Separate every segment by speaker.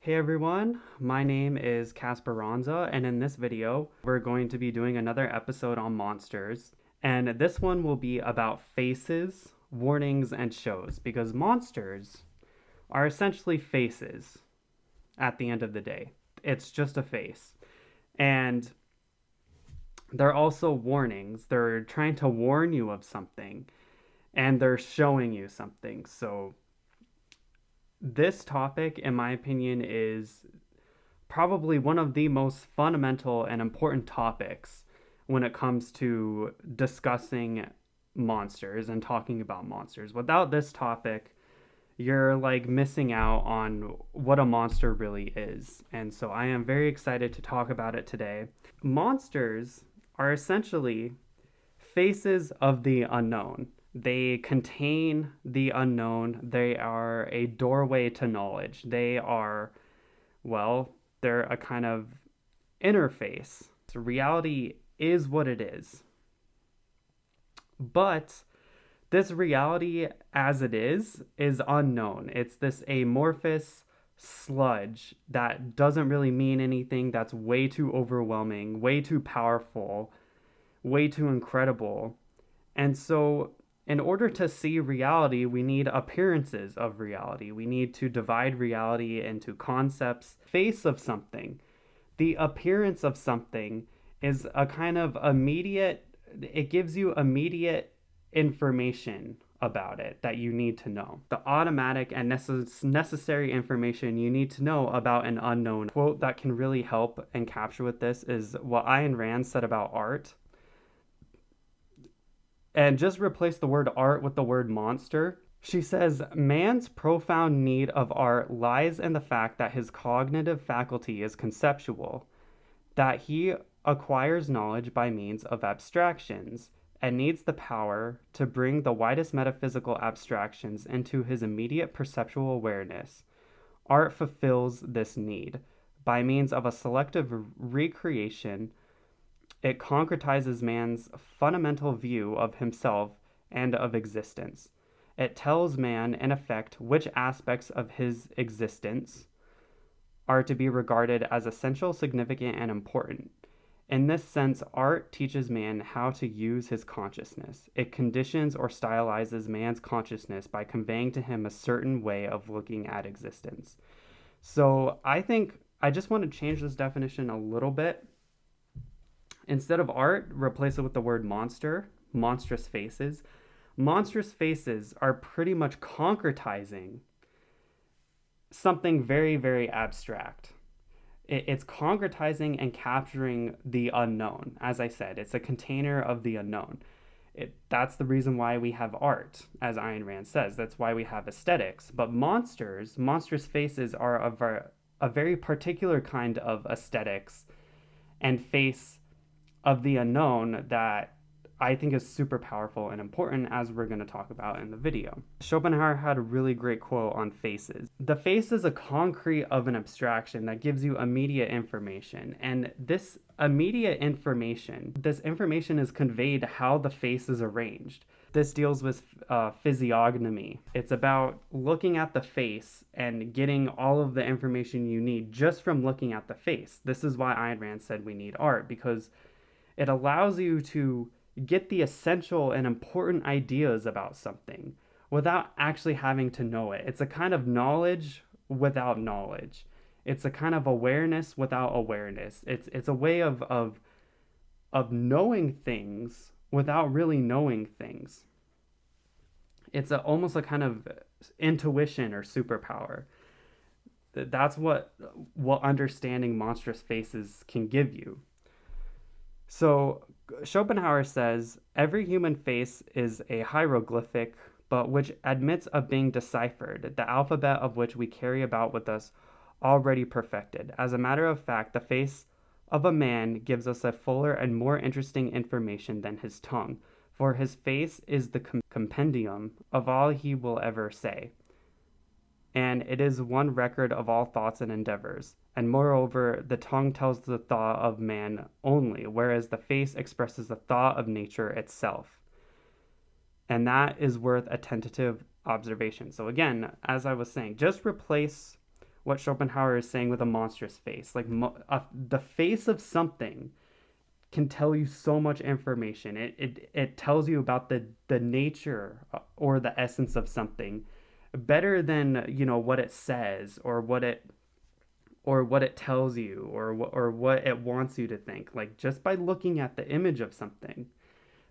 Speaker 1: Hey everyone, my name is Kasperanza, and in this video, we're going to be doing another episode on monsters. And this one will be about faces, warnings, and shows, because monsters are essentially faces at the end of the day. It's just a face. And they're also warnings. They're trying to warn you of something, and they're showing you something. So this topic, in my opinion, is probably one of the most fundamental and important topics when it comes to discussing monsters and talking about monsters. Without this topic, you're like missing out on what a monster really is. And so I am very excited to talk about it today. Monsters are essentially faces of the unknown. They contain the unknown. They are a doorway to knowledge. They are, well, they're a kind of interface. So reality is what it is. But this reality as it is unknown. It's this amorphous sludge that doesn't really mean anything, that's way too overwhelming, way too powerful, way too incredible. And so in order to see reality, we need appearances of reality. We need to divide reality into concepts, face of something. The appearance of something is a kind of immediate, it gives you immediate information about it that you need to know. The automatic and necessary information you need to know about an unknown. A quote that can really help and capture with this is what Ayn Rand said about art. And just replace the word art with the word monster. She says, man's profound need of art lies in the fact that his cognitive faculty is conceptual, that he acquires knowledge by means of abstractions, and needs the power to bring the widest metaphysical abstractions into his immediate perceptual awareness. Art fulfills this need. By means of a selective recreation, it concretizes man's fundamental view of himself and of existence. It tells man, in effect, which aspects of his existence are to be regarded as essential, significant, and important. In this sense, art teaches man how to use his consciousness. It conditions or stylizes man's consciousness by conveying to him a certain way of looking at existence. So I think I just want to change this definition a little bit. Instead of art, replace it with the word monster, monstrous faces. Monstrous faces are pretty much concretizing something very, very abstract. It's concretizing and capturing the unknown. As I said, it's a container of the unknown. That's the reason why we have art, as Ayn Rand says. That's why we have aesthetics. But monstrous faces are a very particular kind of aesthetics and face of the unknown that I think is super powerful and important, as we're going to talk about in the video. Schopenhauer had a really great quote on faces. The face is a concrete of an abstraction that gives you immediate information. And this immediate information, this information is conveyed how the face is arranged. This deals with physiognomy. It's about looking at the face and getting all of the information you need just from looking at the face. This is why Ayn Rand said we need art, because it allows you to get the essential and important ideas about something without actually having to know it. It's a kind of knowledge without knowledge. It's a kind of awareness without awareness. It's a way of knowing things without really knowing things. It's almost a kind of intuition or superpower. That's what understanding monstrous faces can give you. So Schopenhauer says, every human face is a hieroglyphic, but which admits of being deciphered, the alphabet of which we carry about with us already perfected. As a matter of fact, the face of a man gives us a fuller and more interesting information than his tongue, for his face is the compendium of all he will ever say, and it is one record of all thoughts and endeavors. And moreover, the tongue tells the thought of man only, whereas the face expresses the thought of nature itself. And that is worth a tentative observation. So again, as I was saying, just replace what Schopenhauer is saying with a monstrous face. Like the face of something can tell you so much information. It tells you about the nature or the essence of something better than, you know, what it says or what it tells you or what it wants you to think. Like just by looking at the image of something,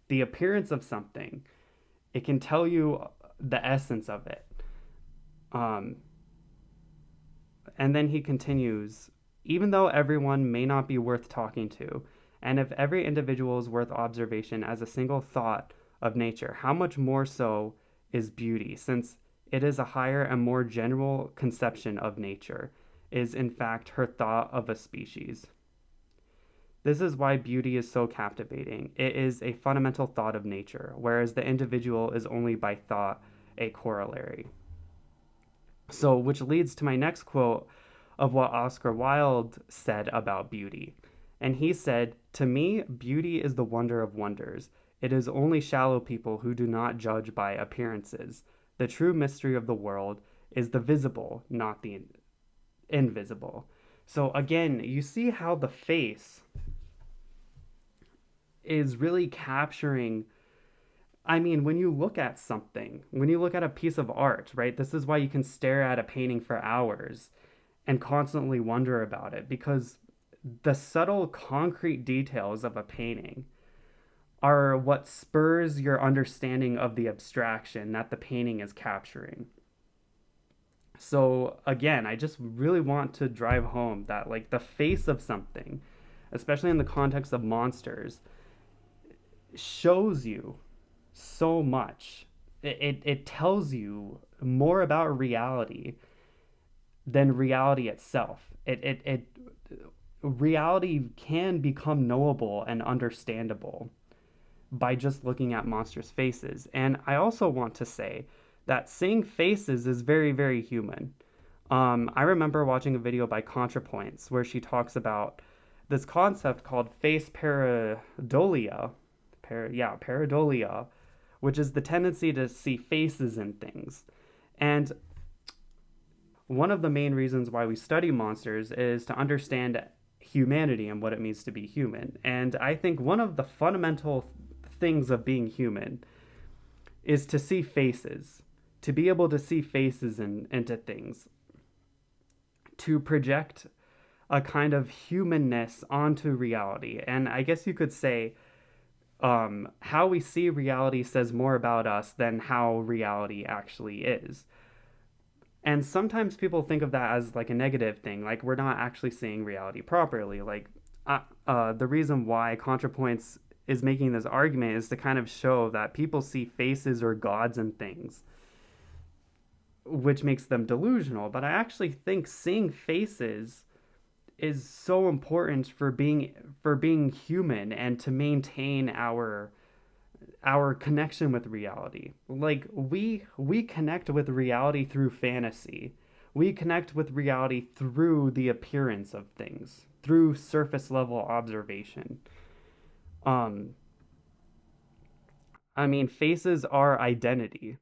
Speaker 1: the appearance of something, it can tell you the essence of it. Um, and then he continues, even though everyone may not be worth talking to, and if every individual is worth observation as a single thought of nature, how much more so is beauty, since it is a higher and more general conception of nature, is in fact her thought of a species. This is why beauty is so captivating. It is a fundamental thought of nature, whereas the individual is only by thought a corollary. So, which leads to my next quote of what Oscar Wilde said about beauty. And he said, "To me, beauty is the wonder of wonders. It is only shallow people who do not judge by appearances. The true mystery of the world is the visible, not the invisible." So, again, you see how the face is really capturing. I mean, when you look at something, when you look at a piece of art, right? This is why you can stare at a painting for hours and constantly wonder about it, because the subtle concrete details of a painting are what spurs your understanding of the abstraction that the painting is capturing. So again, I just really want to drive home that like the face of something, especially in the context of monsters, shows you so much. It tells you more about reality than reality itself. It reality can become knowable and understandable by just looking at monsters' faces. And I also want to say that seeing faces is very, very human. I remember watching a video by ContraPoints where she talks about this concept called face pareidolia, pareidolia, which is the tendency to see faces in things. And one of the main reasons why we study monsters is to understand humanity and what it means to be human. And I think one of the fundamental things of being human is to see faces, to be able to see faces into things, to project a kind of humanness onto reality. And I guess you could say how we see reality says more about us than how reality actually is. And sometimes people think of that as like a negative thing, like we're not actually seeing reality properly. Like the reason why ContraPoints is making this argument is to kind of show that people see faces or gods and things, which makes them delusional. But I actually think seeing faces is so important for being human and to maintain our connection with reality. Like we connect with reality through fantasy. We connect with reality through the appearance of things, through surface level observation. Um I mean, faces are identity.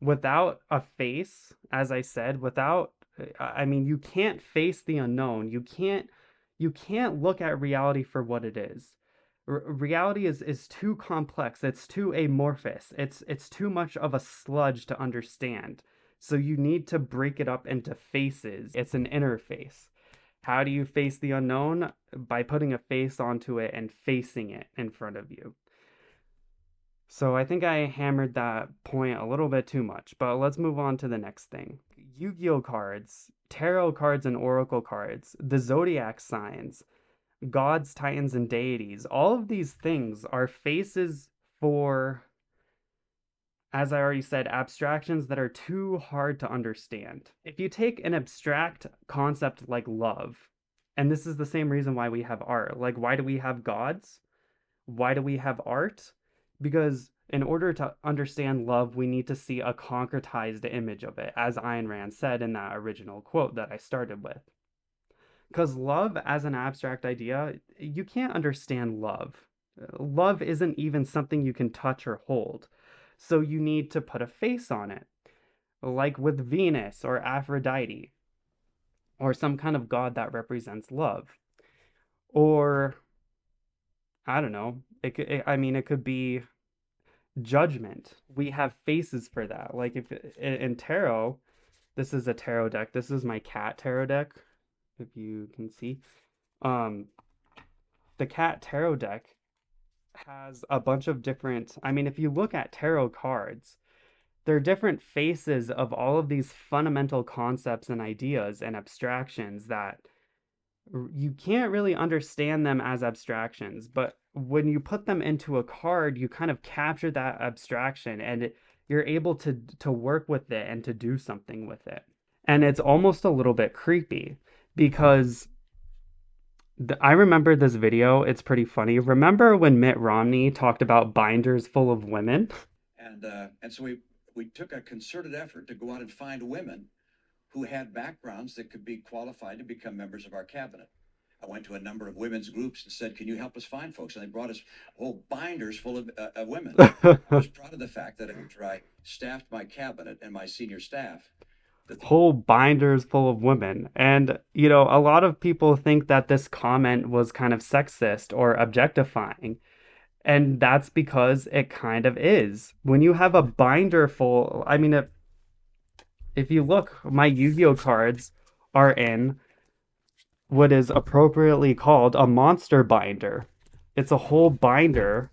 Speaker 1: Without a face, as I said, without I mean, you can't face the unknown. You can't look at reality for what it is. Reality is too complex. It's too amorphous. It's too much of a sludge to understand. So you need to break it up into faces. It's an interface. How do you face the unknown? By putting a face onto it and facing it in front of you. So I think I hammered that point a little bit too much, but let's move on to the next thing. Yu-Gi-Oh cards, tarot cards and oracle cards, the zodiac signs, gods, titans, and deities. All of these things are faces for, as I already said, abstractions that are too hard to understand. If you take an abstract concept like love, and this is the same reason why we have art, like why do we have gods? Why do we have art? Because in order to understand love, we need to see a concretized image of it, as Ayn Rand said in that original quote that I started with. Because love as an abstract idea, you can't understand love. Love isn't even something you can touch or hold. So you need to put a face on it, like with Venus or Aphrodite. or some kind of god that represents love. Or I don't know. I mean, it could be judgment. We have faces for that. Like if in tarot, this is a tarot deck. This is my cat tarot deck, if you can see. Um, the cat tarot deck has a bunch of different, I mean, if you look at tarot cards, they're different faces of all of these fundamental concepts and ideas and abstractions that you can't really understand them as abstractions, but when you put them into a card, you kind of capture that abstraction and you're able to work with it and to do something with it. And it's almost a little bit creepy because I remember this video. It's pretty funny. Remember when Mitt Romney talked about binders full of women?
Speaker 2: And so we took a concerted effort to go out and find women who had backgrounds that could be qualified to become members of our cabinet. I went to a number of women's groups and said, "Can you help us find folks?" And they brought us whole binders full of women. I was proud of the fact that after I staffed my cabinet and my senior staff,
Speaker 1: Whole binders full of women. And, you know, a lot of people think that this comment was kind of sexist or objectifying. And that's because it kind of is. When you have a binder full, I mean, if you look, my Yu-Gi-Oh cards are in what is appropriately called a monster binder. It's a whole binder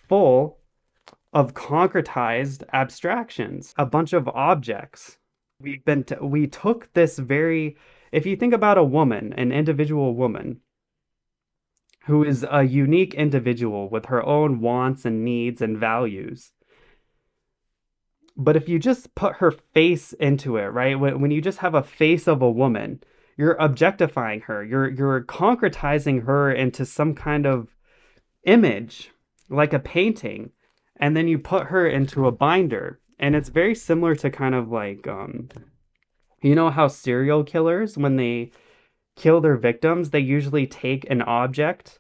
Speaker 1: full of concretized abstractions, a bunch of objects. We took this very, if you think about a woman, an individual woman who is a unique individual with her own wants and needs and values. But if you just put her face into it, right? When you just have a face of a woman, you're objectifying her. You're concretizing her into some kind of image, like a painting, and then you put her into a binder. And it's very similar to kind of like you know how serial killers, when they kill their victims, they usually take an object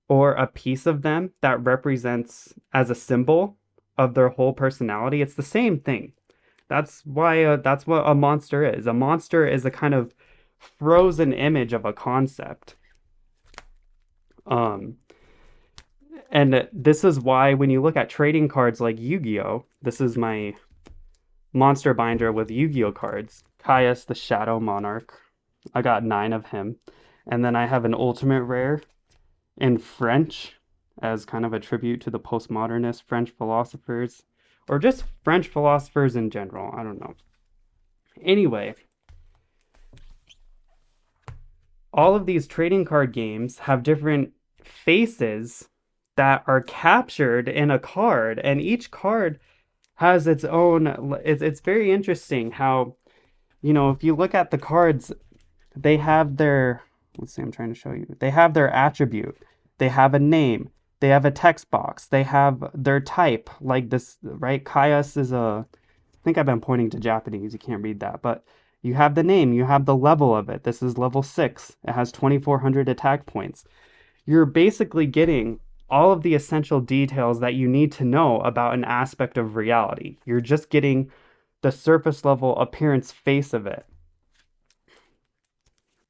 Speaker 1: or a piece of them that represents as a symbol of their whole personality. It's the same thing. That's what a monster is. A monster is a kind of frozen image of a concept. Um, and this is why when you look at trading cards like Yu-Gi-Oh, this is my monster binder with Yu-Gi-Oh cards. Caius the Shadow Monarch. I got 9 of him. And then I have an ultimate rare in French as kind of a tribute to the postmodernist French philosophers, or just French philosophers in general. I don't know. Anyway, all of these trading card games have different faces that are captured in a card, and each card has its own. It's very interesting how, you know, if you look at the cards, they have their, let's see, I'm trying to show you. They have their attribute. They have a name. They have a text box. They have their type, like this, right? Caius is a, I think I've been pointing to Japanese. You can't read that, but you have the name. You have the level of it. This is level 6. It has 2,400 attack points. You're basically getting all of the essential details that you need to know about an aspect of reality. You're just getting the surface level appearance face of it.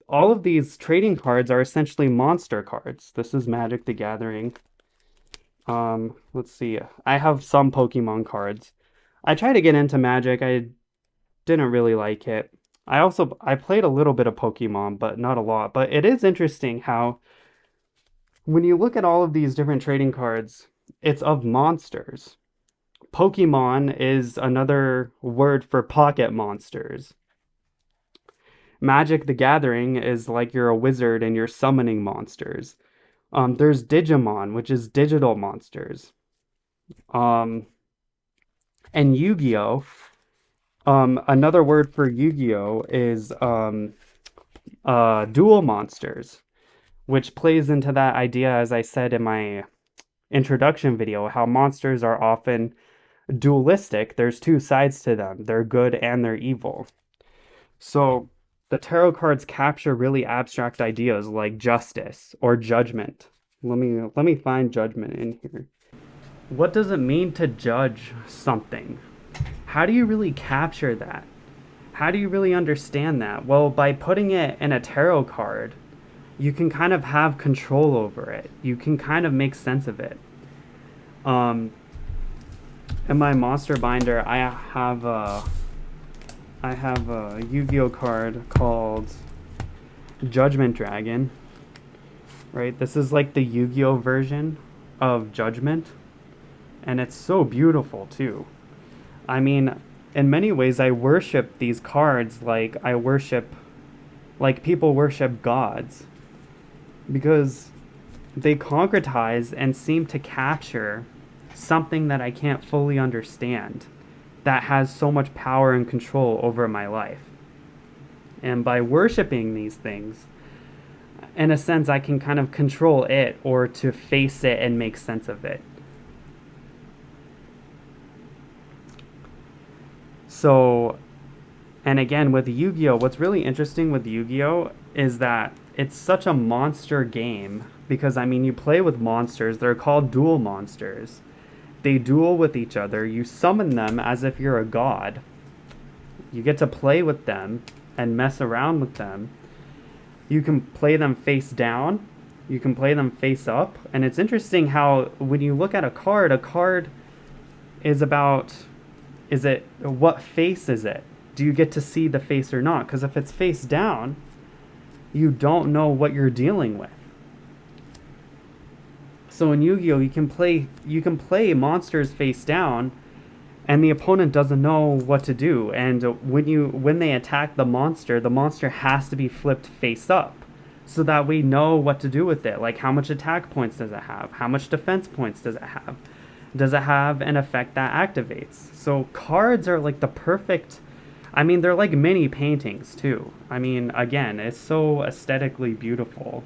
Speaker 1: All of these trading cards are essentially monster cards. This is Magic the Gathering. Let's see. I have some Pokemon cards. I tried to get into Magic. I didn't really like it. I played a little bit of Pokemon, but not a lot. But it is interesting how when you look at all of these different trading cards, it's of monsters. Pokemon is another word for pocket monsters. Magic the Gathering is like you're a wizard and you're summoning monsters. There's Digimon, which is digital monsters. Um, and Yu-Gi-Oh! Another word for Yu-Gi-Oh! Is dual monsters, which plays into that idea, as I said in my introduction video, how monsters are often dualistic. There's two sides to them. They're good and they're evil. So the tarot cards capture really abstract ideas like justice or judgment. Let me find judgment in here. What does it mean to judge something? How do you really capture that? How do you really understand that? Well, by putting it in a tarot card, you can kind of have control over it. You can kind of make sense of it. In my monster binder, I have a Yu-Gi-Oh card called Judgment Dragon. Right? This is like the Yu-Gi-Oh version of Judgment, and it's so beautiful too. I mean, in many ways, I worship these cards like people worship gods, because they concretize and seem to capture something that I can't fully understand, that has so much power and control over my life. And by worshiping these things, in a sense, I can kind of control it, or to face it and make sense of it. So, and again, with Yu-Gi-Oh, what's really interesting with Yu-Gi-Oh is that it's such a monster game, because, I mean, you play with monsters. They're called dual monsters. They duel with each other. You summon them as if you're a god. You get to play with them and mess around with them. You can play them face down. You can play them face up. And it's interesting how when you look at a card is about, what face is it? Do you get to see the face or not? Because if it's face down, you don't know what you're dealing with. So in Yu-Gi-Oh, you can play monsters face down, and the opponent doesn't know what to do. And when they attack the monster has to be flipped face up, so that we know what to do with it. Like, how much attack points does it have? How much defense points does it have? Does it have an effect that activates? So cards are like the perfect, I mean, they're like mini paintings too. I mean, again, it's so aesthetically beautiful.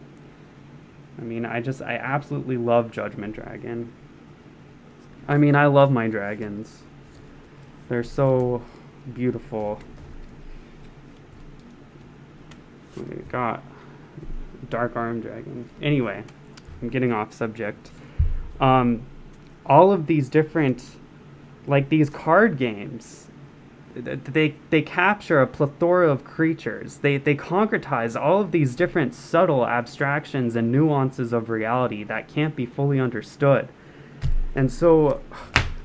Speaker 1: I mean, I absolutely love Judgment Dragon. I mean, I love my dragons. They're so beautiful. We got Dark Arm Dragon. Anyway, I'm getting off subject. All of these different, like these card games, they capture a plethora of creatures. They concretize all of these different subtle abstractions and nuances of reality that can't be fully understood. And so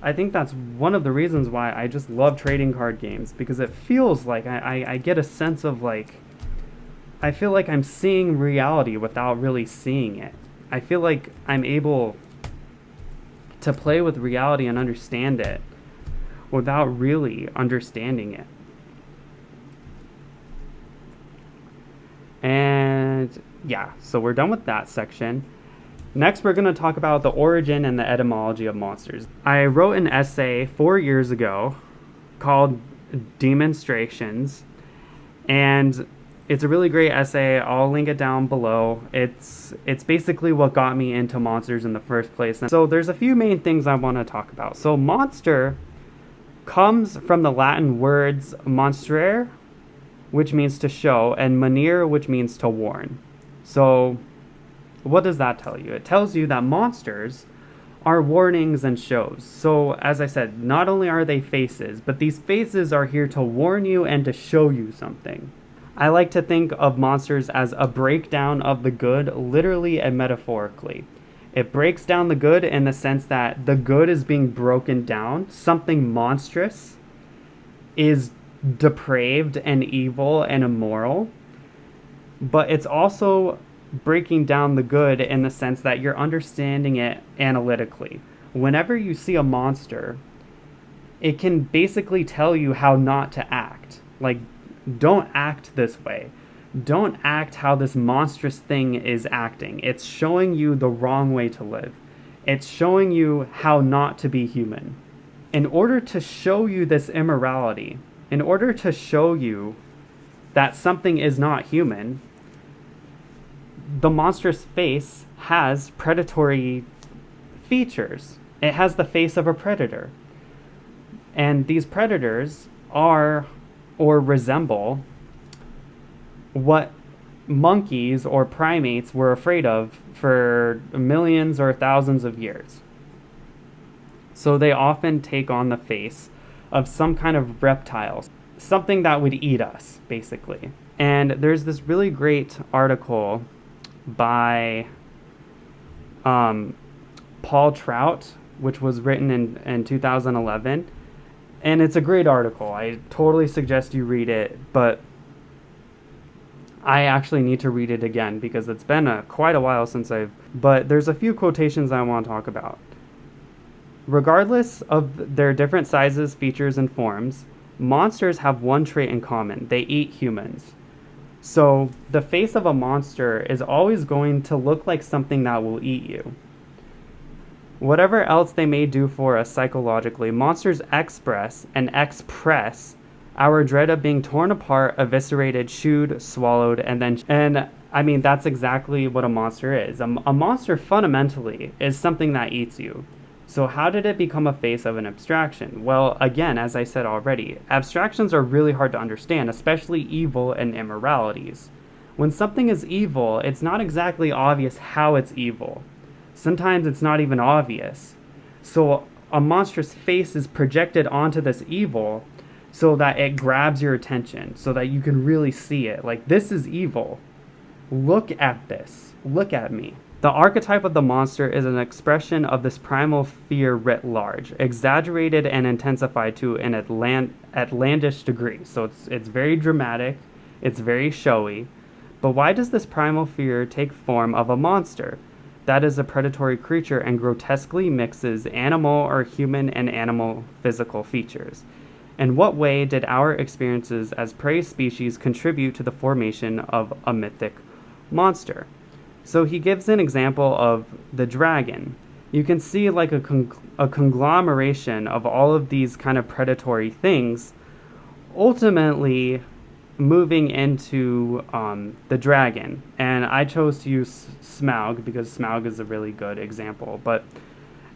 Speaker 1: I think that's one of the reasons why I just love trading card games, because it feels like I get a sense of, like, I feel like I'm seeing reality without really seeing it. I feel like I'm able to play with reality and understand it without really understanding it. And yeah, so we're done with that section. Next, we're going to talk about the origin and the etymology of monsters. I wrote an essay 4 years ago called Demonstrations, and it's a really great essay. I'll link it down below. It's basically what got me into monsters in the first place. And so there's a few main things I want to talk about. So monster comes from the Latin words monstrare, which means to show, and monere, which means to warn. So what does that tell you? It tells you that monsters are warnings and shows. So as I said, not only are they faces, but these faces are here to warn you and to show you something. I like to think of monsters as a breakdown of the good, literally and metaphorically. It breaks down the good in the sense that the good is being broken down. Something monstrous is depraved and evil and immoral. But it's also breaking down the good in the sense that you're understanding it analytically. Whenever you see a monster, it can basically tell you how not to act. Like, don't act this way. Don't act how this monstrous thing is acting. It's showing you the wrong way to live. It's showing you how not to be human. In order to show you this immorality, in order to show you that something is not human, the monstrous face has predatory features. It has the face of a predator. And these predators are or resemble what monkeys or primates were afraid of for millions or thousands of years. So they often take on the face of some kind of reptile, something that would eat us, basically. And there's this really great article by Paul Trout, which was written in 2011. And it's a great article. I totally suggest you read it, but I actually need to read it again because it's been quite a while since but there's a few quotations I want to talk about. Regardless of their different sizes, features, and forms, monsters have one trait in common. They eat humans. So the face of a monster is always going to look like something that will eat you. Whatever else they may do for us psychologically, monsters express our dread of being torn apart, eviscerated, chewed, swallowed, and I mean, that's exactly what a monster is. A monster fundamentally is something that eats you. So how did it become a face of an abstraction? Well, again, as I said already, abstractions are really hard to understand, especially evil and immoralities. When something is evil, it's not exactly obvious how it's evil. Sometimes it's not even obvious. So a monstrous face is projected onto this evil so that it grabs your attention, so that you can really see it. Like, this is evil. Look at this. Look at me. The archetype of the monster is an expression of this primal fear writ large, exaggerated and intensified to an outlandish degree. So it's very dramatic, it's very showy. But why does this primal fear take form of a monster? That is a predatory creature and grotesquely mixes animal or human and animal physical features. In what way did our experiences as prey species contribute to the formation of a mythic monster? So he gives an example of the dragon. You can see like a conglomeration of all of these kind of predatory things ultimately moving into the dragon. And I chose to use Smaug because Smaug is a really good example. But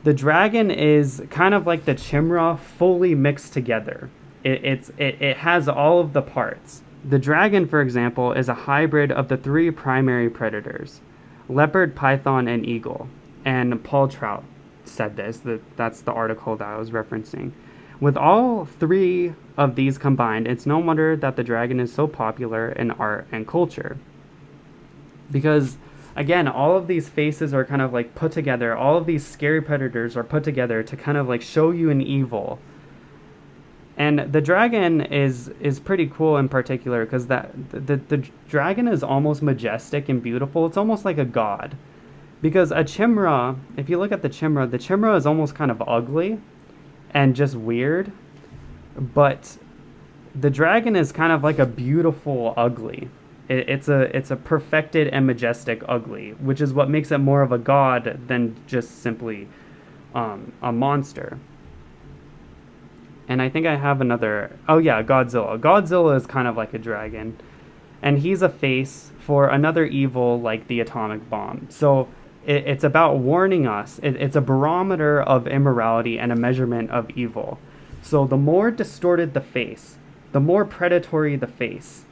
Speaker 1: the dragon is kind of like the chimera fully mixed together. It has all of the parts. The dragon, for example, is a hybrid of the three primary predators: leopard, python, and eagle. And Paul Trout said this. That's the article that I was referencing. With all three of these combined, it's no wonder that the dragon is so popular in art and culture. Because, again, all of these faces are kind of like put together. All of these scary predators are put together to kind of like show you an evil. And the dragon is pretty cool in particular because the dragon is almost majestic and beautiful. It's almost like a god. Because a chimera, if you look at the chimera is almost kind of ugly and just weird. But the dragon is kind of like a beautiful ugly. It's a perfected and majestic ugly, which is what makes it more of a god than just simply a monster. And I think I have another... Oh yeah, Godzilla. Godzilla is kind of like a dragon. And he's a face for another evil like the atomic bomb. So it's about warning us. It's a barometer of immorality and a measurement of evil. So the more distorted the face, the more predatory the face,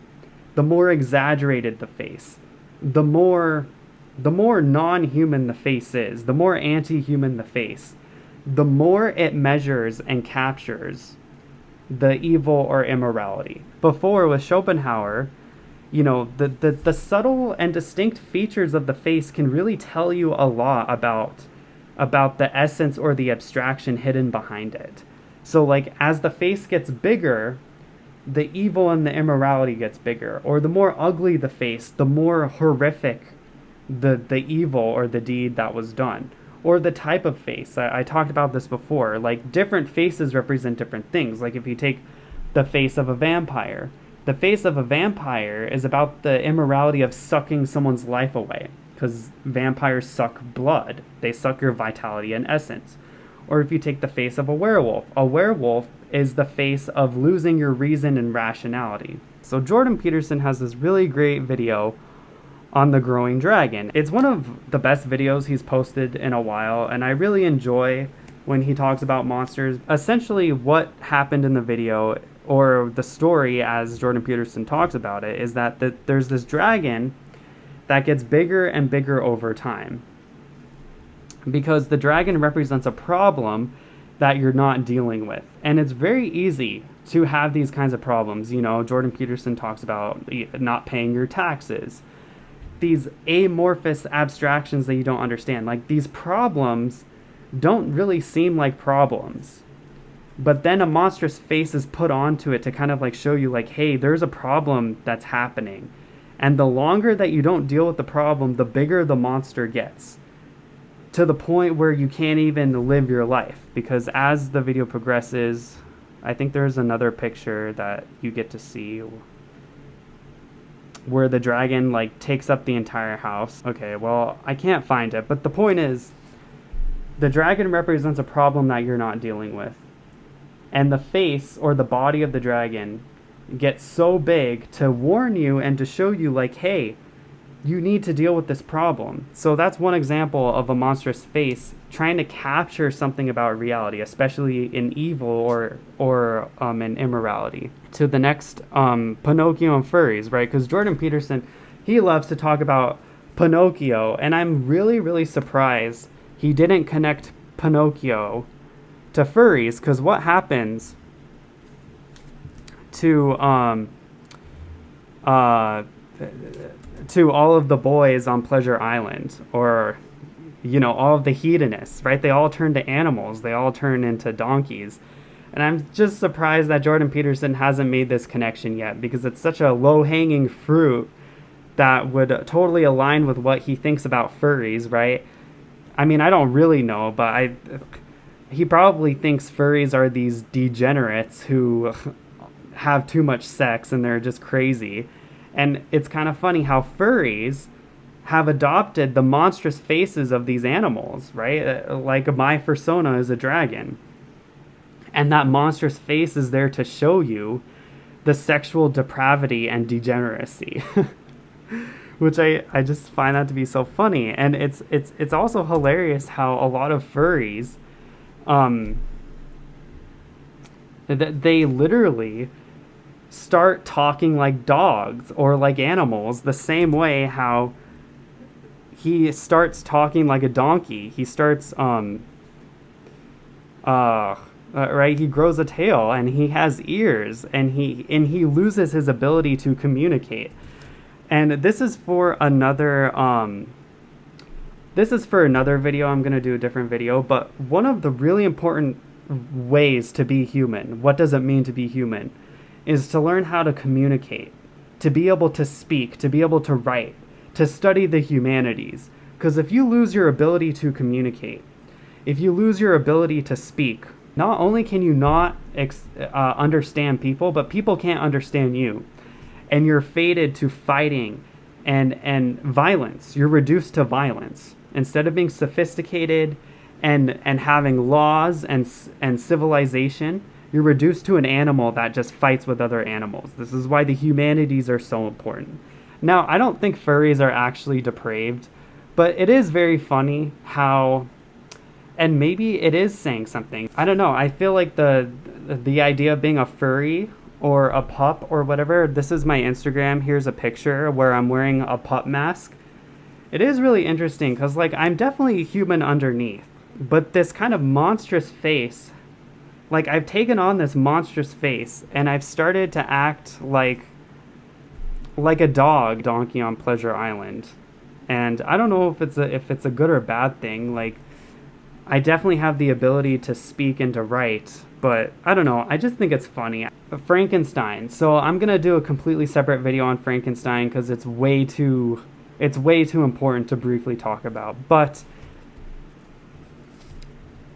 Speaker 1: the more exaggerated the face, the more non-human the face is, the more anti-human the face, the more it measures and captures the evil or immorality. Before, with Schopenhauer, you know, the subtle and distinct features of the face can really tell you a lot about the essence or the abstraction hidden behind it. So, like, as the face gets bigger, the evil and the immorality gets bigger. Or the more ugly the face, the more horrific the evil or the deed that was done. Or the type of face. I talked about this before. Like, different faces represent different things. Like, if you take the face of a vampire, the face of a vampire is about the immorality of sucking someone's life away. Because vampires suck blood. They suck your vitality and essence. Or if you take the face of a werewolf is the face of losing your reason and rationality. So Jordan Peterson has this really great video on the growing dragon. It's one of the best videos he's posted in a while, and I really enjoy when he talks about monsters. Essentially, what happened in the video, or the story as Jordan Peterson talks about it, is that there's this dragon that gets bigger and bigger over time. Because the dragon represents a problem that you're not dealing with. And it's very easy to have these kinds of problems. You know, Jordan Peterson talks about not paying your taxes, these amorphous abstractions that you don't understand. Like, these problems don't really seem like problems, but then a monstrous face is put onto it to kind of like show you, like, hey, there's a problem that's happening. And the longer that you don't deal with the problem, the bigger the monster gets, to the point where you can't even live your life. Because as the video progresses, I think there's another picture that you get to see where the dragon like takes up the entire house. Okay, well, I can't find it, but the point is, the dragon represents a problem that you're not dealing with. And the face or the body of the dragon gets so big to warn you and to show you, like, hey, you need to deal with this problem. So that's one example of a monstrous face trying to capture something about reality, especially in evil or in immorality. To the next, Pinocchio and furries, right? Because Jordan Peterson, he loves to talk about Pinocchio, and I'm really, really surprised he didn't connect Pinocchio to furries, because what happens to all of the boys on Pleasure Island, or, you know, all of the hedonists, right? They all turn to animals. They all turn into donkeys. And I'm just surprised that Jordan Peterson hasn't made this connection yet, because it's such a low-hanging fruit that would totally align with what he thinks about furries, right? I mean, I don't really know, but he probably thinks furries are these degenerates who have too much sex and they're just crazy. And it's kind of funny how furries have adopted the monstrous faces of these animals, right? Like, my persona is a dragon. And that monstrous face is there to show you the sexual depravity and degeneracy. Which I just find that to be so funny. And it's also hilarious how a lot of furries, they literally start talking like dogs or like animals, the same way how he starts talking like a donkey. He starts right, he grows a tail and he has ears, and he loses his ability to communicate. And this is for another video. I'm going to do a different video, but one of the really important ways to be human, what does it mean to be human, is to learn how to communicate, to be able to speak, to be able to write, to study the humanities. Because if you lose your ability to communicate, if you lose your ability to speak, not only can you not understand people, but people can't understand you. And you're fated to fighting and violence. You're reduced to violence. Instead of being sophisticated and having laws and civilization, you're reduced to an animal that just fights with other animals. This is why the humanities are so important. Now, I don't think furries are actually depraved, but it is very funny how, and maybe it is saying something. I don't know. I feel like the idea of being a furry or a pup or whatever, this is my Instagram. Here's a picture where I'm wearing a pup mask. It is really interesting because, like, I'm definitely human underneath, but this kind of monstrous face, like, I've taken on this monstrous face and I've started to act like a donkey on Pleasure Island. And I don't know if it's a good or bad thing. Like, I definitely have the ability to speak and to write, but I don't know. I just think it's funny. Frankenstein. So I'm gonna do a completely separate video on Frankenstein because it's way too important to briefly talk about. But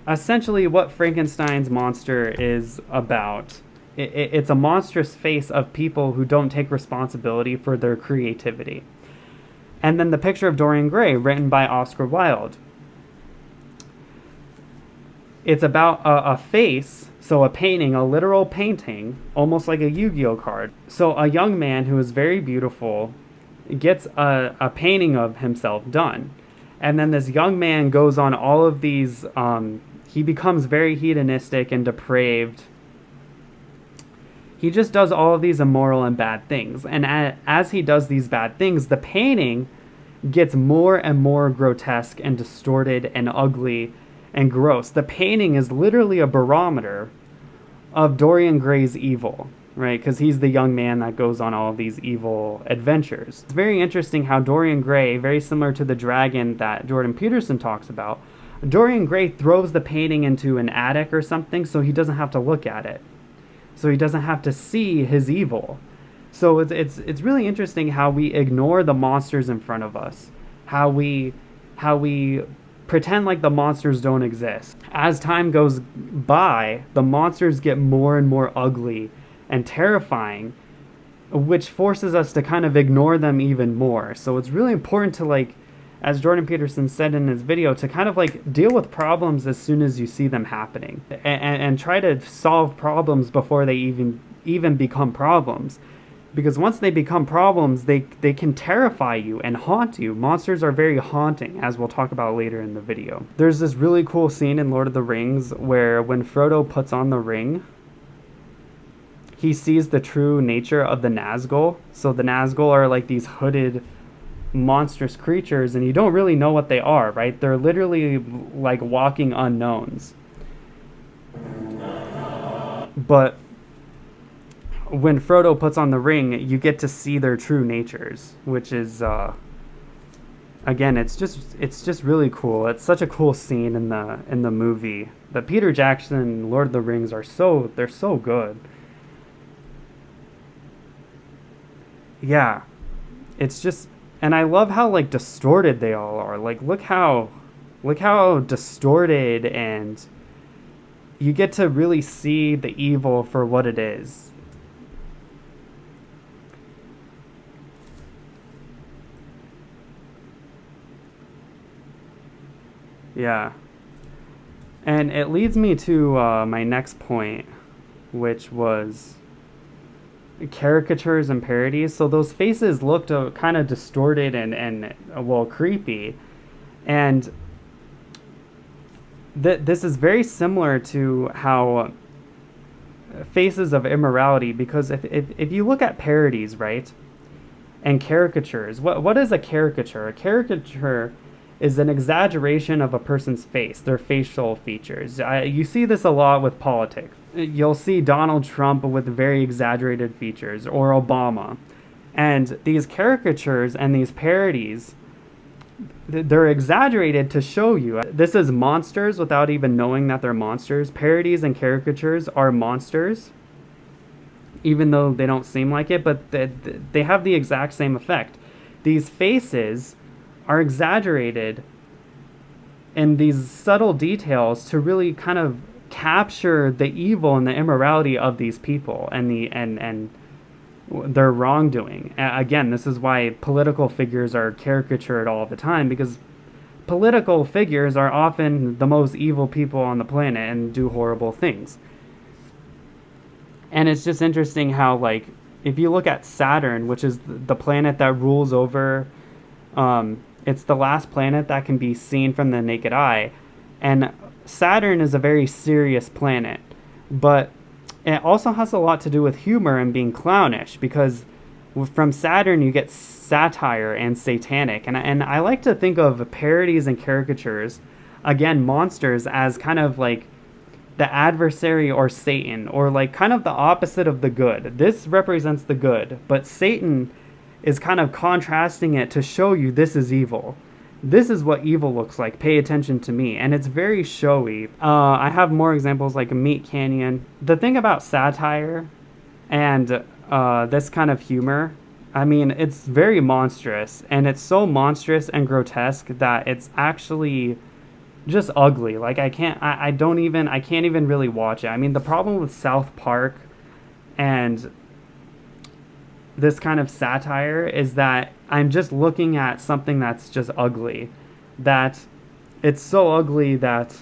Speaker 1: essentially, what Frankenstein's monster is about, it's a monstrous face of people who don't take responsibility for their creativity. And then the picture of Dorian Gray, written by Oscar Wilde. It's about a face, so a painting, a literal painting, almost like a Yu-Gi-Oh card. So a young man who is very beautiful gets a painting of himself done. And then this young man goes on all of these, he becomes very hedonistic and depraved. He just does all of these immoral and bad things. And as he does these bad things, the painting gets more and more grotesque and distorted and ugly. and gross. The painting is literally a barometer of Dorian Gray's evil, right? Because he's the young man that goes on all of these evil adventures. It's very interesting how Dorian Gray, very similar to the dragon that Jordan Peterson talks about, Dorian Gray throws the painting into an attic or something so he doesn't have to look at it. So he doesn't have to see his evil. So it's really interesting how we ignore the monsters in front of us, how we pretend like the monsters don't exist. As time goes by, the monsters get more and more ugly and terrifying, which forces us to kind of ignore them even more. So it's really important to, like, as Jordan Peterson said in his video, to kind of like deal with problems as soon as you see them happening, and try to solve problems before they even become problems. Because once they become problems, they can terrify you and haunt you. Monsters are very haunting, as we'll talk about later in the video. There's this really cool scene in Lord of the Rings where when Frodo puts on the ring, he sees the true nature of the Nazgul. So the Nazgul are like these hooded, monstrous creatures, and you don't really know what they are, right? They're literally like walking unknowns. But when Frodo puts on the ring, you get to see their true natures, which is again, it's just really cool. It's such a cool scene in the movie. The Peter Jackson Lord of the Rings they're so good. Yeah. It's just, and I love how like distorted they all are. Like look how distorted, and you get to really see the evil for what it is. Yeah. And it leads me to my next point, which was caricatures and parodies. So those faces looked kind of distorted and well, creepy. And this is very similar to how faces of immorality, because if you look at parodies, right, and caricatures, what is a caricature? A caricature is an exaggeration of a person's face, their facial features. You see this a lot with politics. You'll see Donald Trump with very exaggerated features, or Obama. And these caricatures and these parodies, they're exaggerated to show you. This is monsters without even knowing that they're monsters. Parodies and caricatures are monsters, even though they don't seem like it, but they have the exact same effect. These faces are exaggerated in these subtle details to really kind of capture the evil and the immorality of these people and their wrongdoing. Again, this is why political figures are caricatured all the time, because political figures are often the most evil people on the planet and do horrible things. And it's just interesting how, like, if you look at Saturn, which is the planet that rules over it's the last planet that can be seen from the naked eye. And Saturn is a very serious planet. But it also has a lot to do with humor and being clownish, because from Saturn you get satire and satanic. And I like to think of parodies and caricatures, again, monsters, as kind of like the adversary or Satan, or like kind of the opposite of the good. This represents the good, but Satan is kind of contrasting it to show you this is evil. This is what evil looks like. Pay attention to me. And it's very showy. I have more examples like Meat Canyon. The thing about satire and this kind of humor, I mean, it's very monstrous. And it's so monstrous and grotesque that it's actually just ugly. Like I can't even really watch it. I mean, the problem with South Park and this kind of satire is that I'm just looking at something that's just ugly. That it's so ugly that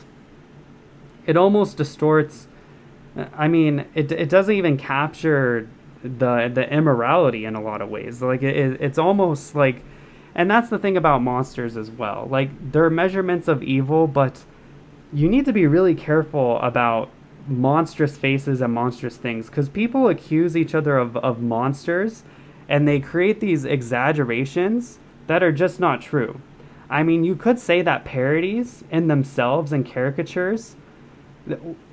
Speaker 1: it almost distorts. I mean, it doesn't even capture the immorality in a lot of ways. Like it's almost like, and that's the thing about monsters as well. Like they're measurements of evil, but you need to be really careful about monstrous faces and monstrous things, because people accuse each other of monsters, and they create these exaggerations that are just not true. I mean, you could say that parodies in themselves and caricatures,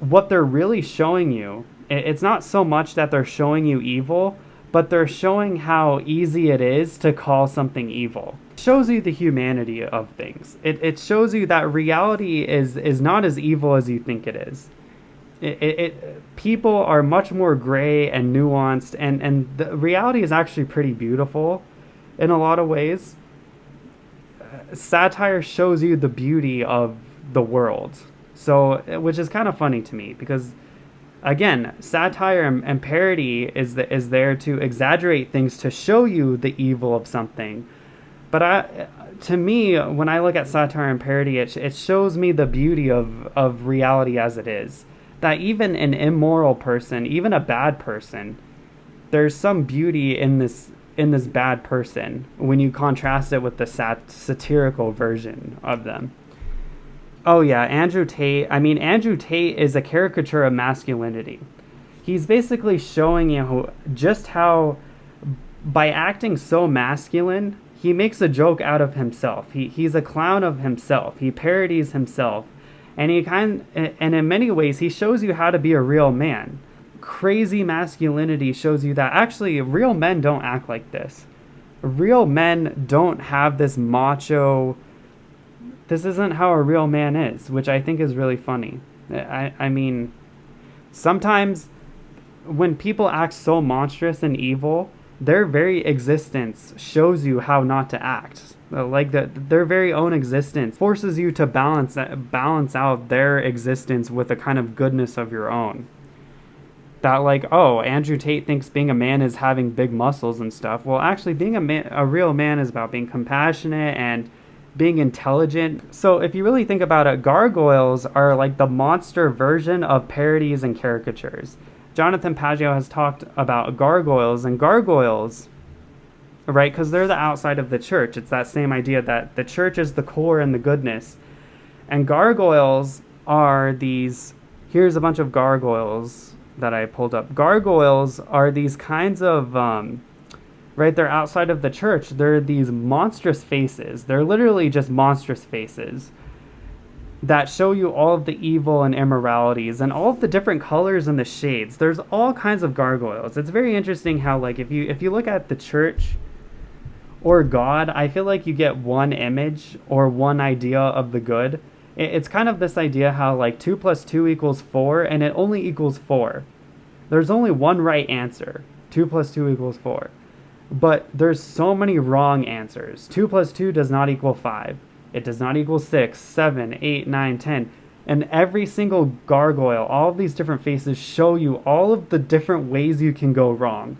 Speaker 1: what they're really showing you, it's not so much that they're showing you evil, but they're showing how easy it is to call something evil. It shows you the humanity of things. It shows you that reality is not as evil as you think it is. People are much more gray and nuanced, and the reality is actually pretty beautiful in a lot of ways. Satire shows you the beauty of the world. So, which is kind of funny to me because, again, satire and parody is there to exaggerate things to show you the evil of something. But to me, when I look at satire and parody, it shows me the beauty of reality as it is. That even an immoral person, even a bad person, there's some beauty in this bad person when you contrast it with the satirical version of them. Oh yeah, Andrew Tate. I mean, Andrew Tate is a caricature of masculinity. He's basically showing you just how, by acting so masculine, he makes a joke out of himself. He's a clown of himself. He parodies himself. And in many ways, he shows you how to be a real man. Crazy masculinity shows you that actually real men don't act like this. Real men don't have this macho, this isn't how a real man is, which I think is really funny. I mean, sometimes when people act so monstrous and evil, their very existence shows you how not to act. Like their very own existence forces you to balance out their existence with a kind of goodness of your own. That like, oh, Andrew Tate thinks being a man is having big muscles and stuff. Well, actually, being a real man is about being compassionate and being intelligent. So if you really think about it, gargoyles are like the monster version of parodies and caricatures. Jonathan Pageau has talked about gargoyles, and gargoyles, right, because they're the outside of the church. It's that same idea that the church is the core and the goodness. And gargoyles are these, here's a bunch of gargoyles that I pulled up. Gargoyles are these kinds of, right, they're outside of the church. They're these monstrous faces. They're literally just monstrous faces that show you all of the evil and immoralities and all of the different colors and the shades. There's all kinds of gargoyles. It's very interesting how, like, if you look at the church or God, I feel like you get one image or one idea of the good. It's kind of this idea how, like, 2 + 2 = 4, and it only equals 4. There's only one right answer. 2 + 2 = 4. But there's so many wrong answers. 2 + 2 does not equal 5. It does not equal 6, 7, 8, 9, 10. And every single gargoyle, all of these different faces show you all of the different ways you can go wrong.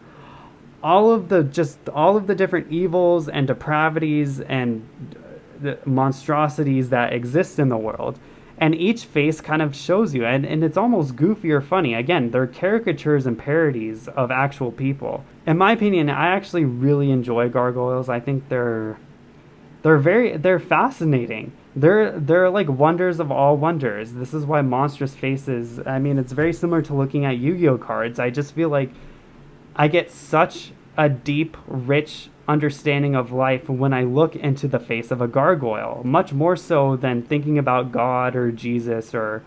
Speaker 1: All of the different evils and depravities and the monstrosities that exist in the world. And each face kind of shows you, and it's almost goofy or funny. Again, they're caricatures and parodies of actual people. In my opinion, I actually really enjoy gargoyles. I think they're fascinating. They're like wonders of all wonders. This is why monstrous faces, I mean, it's very similar to looking at Yu-Gi-Oh cards. I just feel like I get such a deep, rich understanding of life when I look into the face of a gargoyle, much more so than thinking about God or Jesus, or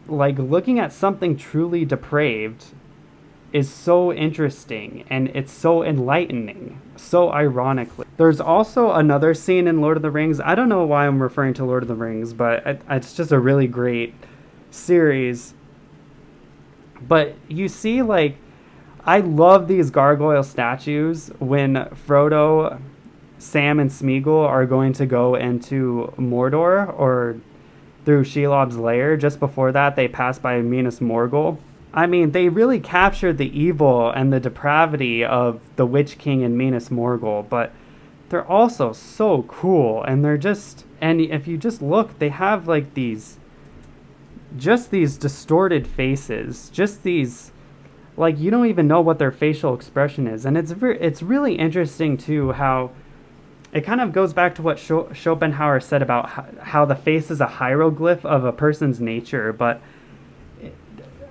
Speaker 1: like looking at something truly depraved is so interesting, and it's so enlightening, so ironically. There's also another scene in Lord of the Rings. I don't know why I'm referring to Lord of the Rings, but it's just a really great series. But you see, like, I love these gargoyle statues when Frodo, Sam, and Smeagol are going to go into Mordor or through Shelob's lair. Just before that, they pass by Minas Morgul. I mean, they really captured the evil and the depravity of the Witch King and Minas Morgul, but they're also so cool, and and if you just look, they have like these distorted faces, just these, like, you don't even know what their facial expression is. And it's really interesting too how it kind of goes back to what Schopenhauer said about how the face is a hieroglyph of a person's nature, but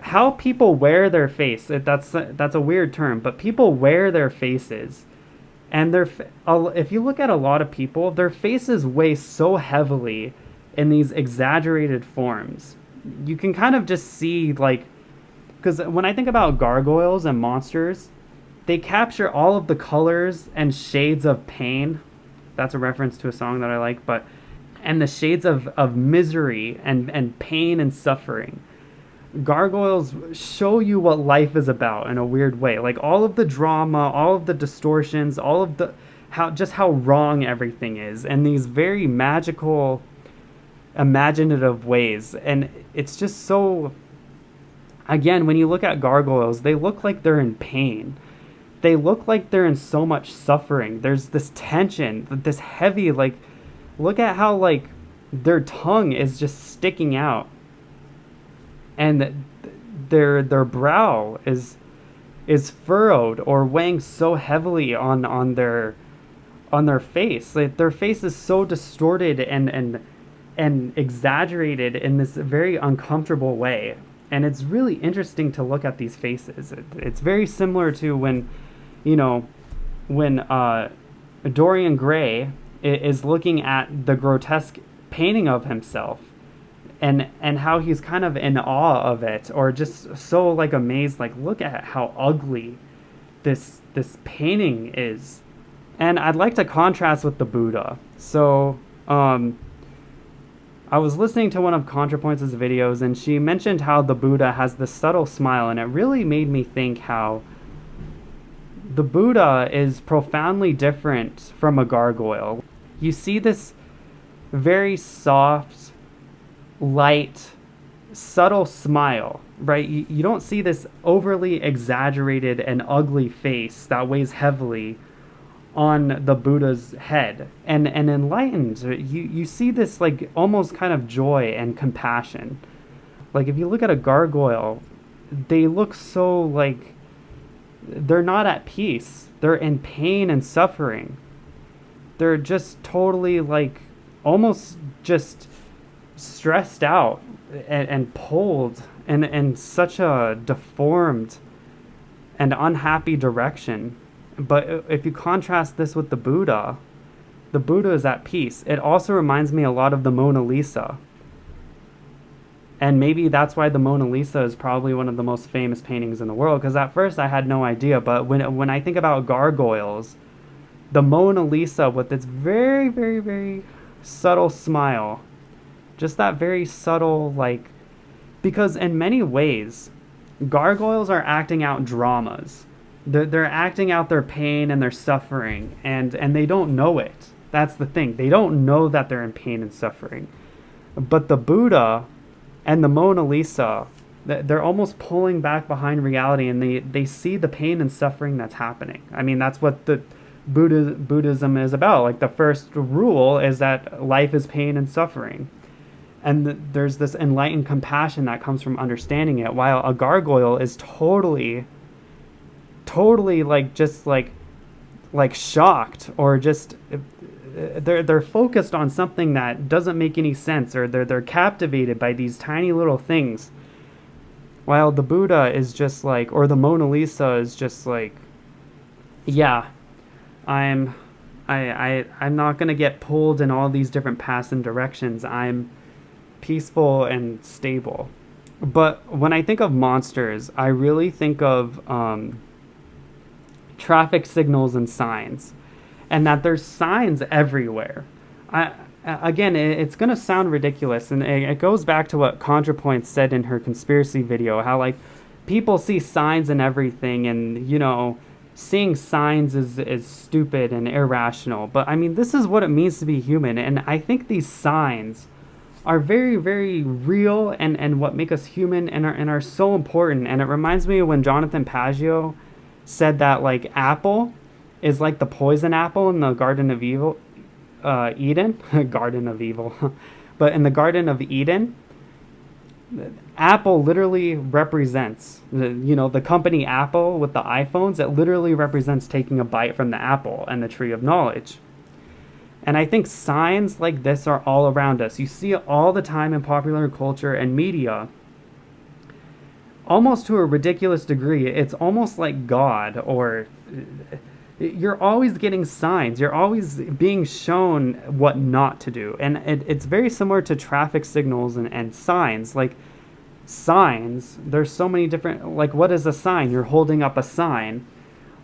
Speaker 1: how people wear their face, that's a weird term, but people wear their faces, And if you look at a lot of people, their faces weigh so heavily in these exaggerated forms. You can kind of just see, like, because when I think about gargoyles and monsters, they capture all of the colors and shades of pain. That's a reference to a song that I like, but and the shades of misery and pain and suffering. Gargoyles show you what life is about in a weird way. Like all of the drama, all of the distortions, all of the how wrong everything is, and these very magical, imaginative ways. And it's just so, again, when you look at gargoyles, they look like they're in pain. They look like they're in so much suffering. There's this tension, this heavy, like, look at how, like, their tongue is just sticking out, and their brow is furrowed or weighing so heavily on their face. Like, their face is so distorted and exaggerated in this very uncomfortable way. And it's really interesting to look at these faces. It's very similar to when Dorian Gray is looking at the grotesque painting of himself, and how he's kind of in awe of it, or just so, like, amazed, like, look at how ugly this painting is. And I'd like to contrast with the Buddha. So I was listening to one of ContraPoints' videos, and she mentioned how the Buddha has this subtle smile, and it really made me think how the Buddha is profoundly different from a gargoyle. You see this very soft, light, subtle smile, right? You don't see this overly exaggerated and ugly face that weighs heavily on the Buddha's head. And enlightened, you see this, like, almost kind of joy and compassion. Like, if you look at a gargoyle, they look so, like, they're not at peace. They're in pain and suffering. They're just totally, like, almost just stressed out and pulled in such a deformed and unhappy direction. But if you contrast this with the Buddha is at peace. It also reminds me a lot of the Mona Lisa. And maybe that's why the Mona Lisa is probably one of the most famous paintings in the world, because at first I had no idea. But when I think about gargoyles, the Mona Lisa with its very, very, very subtle smile, just that very subtle, like, because in many ways, gargoyles are acting out dramas. They're acting out their pain and their suffering, and they don't know it. That's the thing. They don't know that they're in pain and suffering. But the Buddha and the Mona Lisa, they're almost pulling back behind reality, and they see the pain and suffering that's happening. I mean, that's what the Buddhism is about. Like, the first rule is that life is pain and suffering. And there's this enlightened compassion that comes from understanding it, while a gargoyle is totally like, just like shocked, or just they're focused on something that doesn't make any sense, or they're captivated by these tiny little things, while the Buddha is just like, or the Mona Lisa is just like, yeah, I'm not gonna get pulled in all these different paths and directions. I'm peaceful and stable. But when I think of monsters, I really think of traffic signals and signs, and that there's signs everywhere. Again, it's going to sound ridiculous, and it goes back to what ContraPoints said in her conspiracy video, how, like, people see signs in everything, and, seeing signs is stupid and irrational. But, I mean, this is what it means to be human, and I think these signs are very, very real, and what make us human, and are so important. And it reminds me of when Jonathan Pageau said that, like, apple is like the poison apple in the Garden of Evil, Eden, Garden of Evil, but in the Garden of Eden, Apple literally represents, the company Apple with the iPhones, it literally represents taking a bite from the apple and the tree of knowledge. And I think signs like this are all around us. You see it all the time in popular culture and media, almost to a ridiculous degree. It's almost like God, or You're always getting signs. You're always being shown what not to do. And it's very similar to traffic signals and signs. Like, signs, there's so many different, like, what is a sign? You're holding up a sign.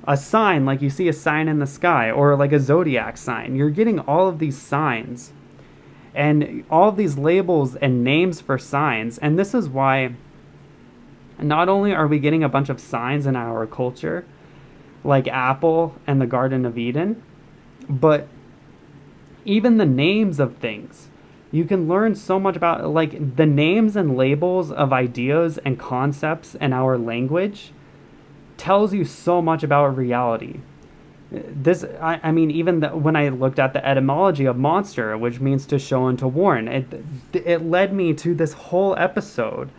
Speaker 1: A sign, like you see a sign in the sky, or like a zodiac sign. You're getting all of these signs and all of these labels and names for signs. And this is why not only are we getting a bunch of signs in our culture, like Apple and the Garden of Eden, but even the names of things. You can learn so much about, like, the names and labels of ideas and concepts in our language tells you so much about reality. This, I mean, even when I looked at the etymology of monster, which means to show and to warn, it led me to this whole episode,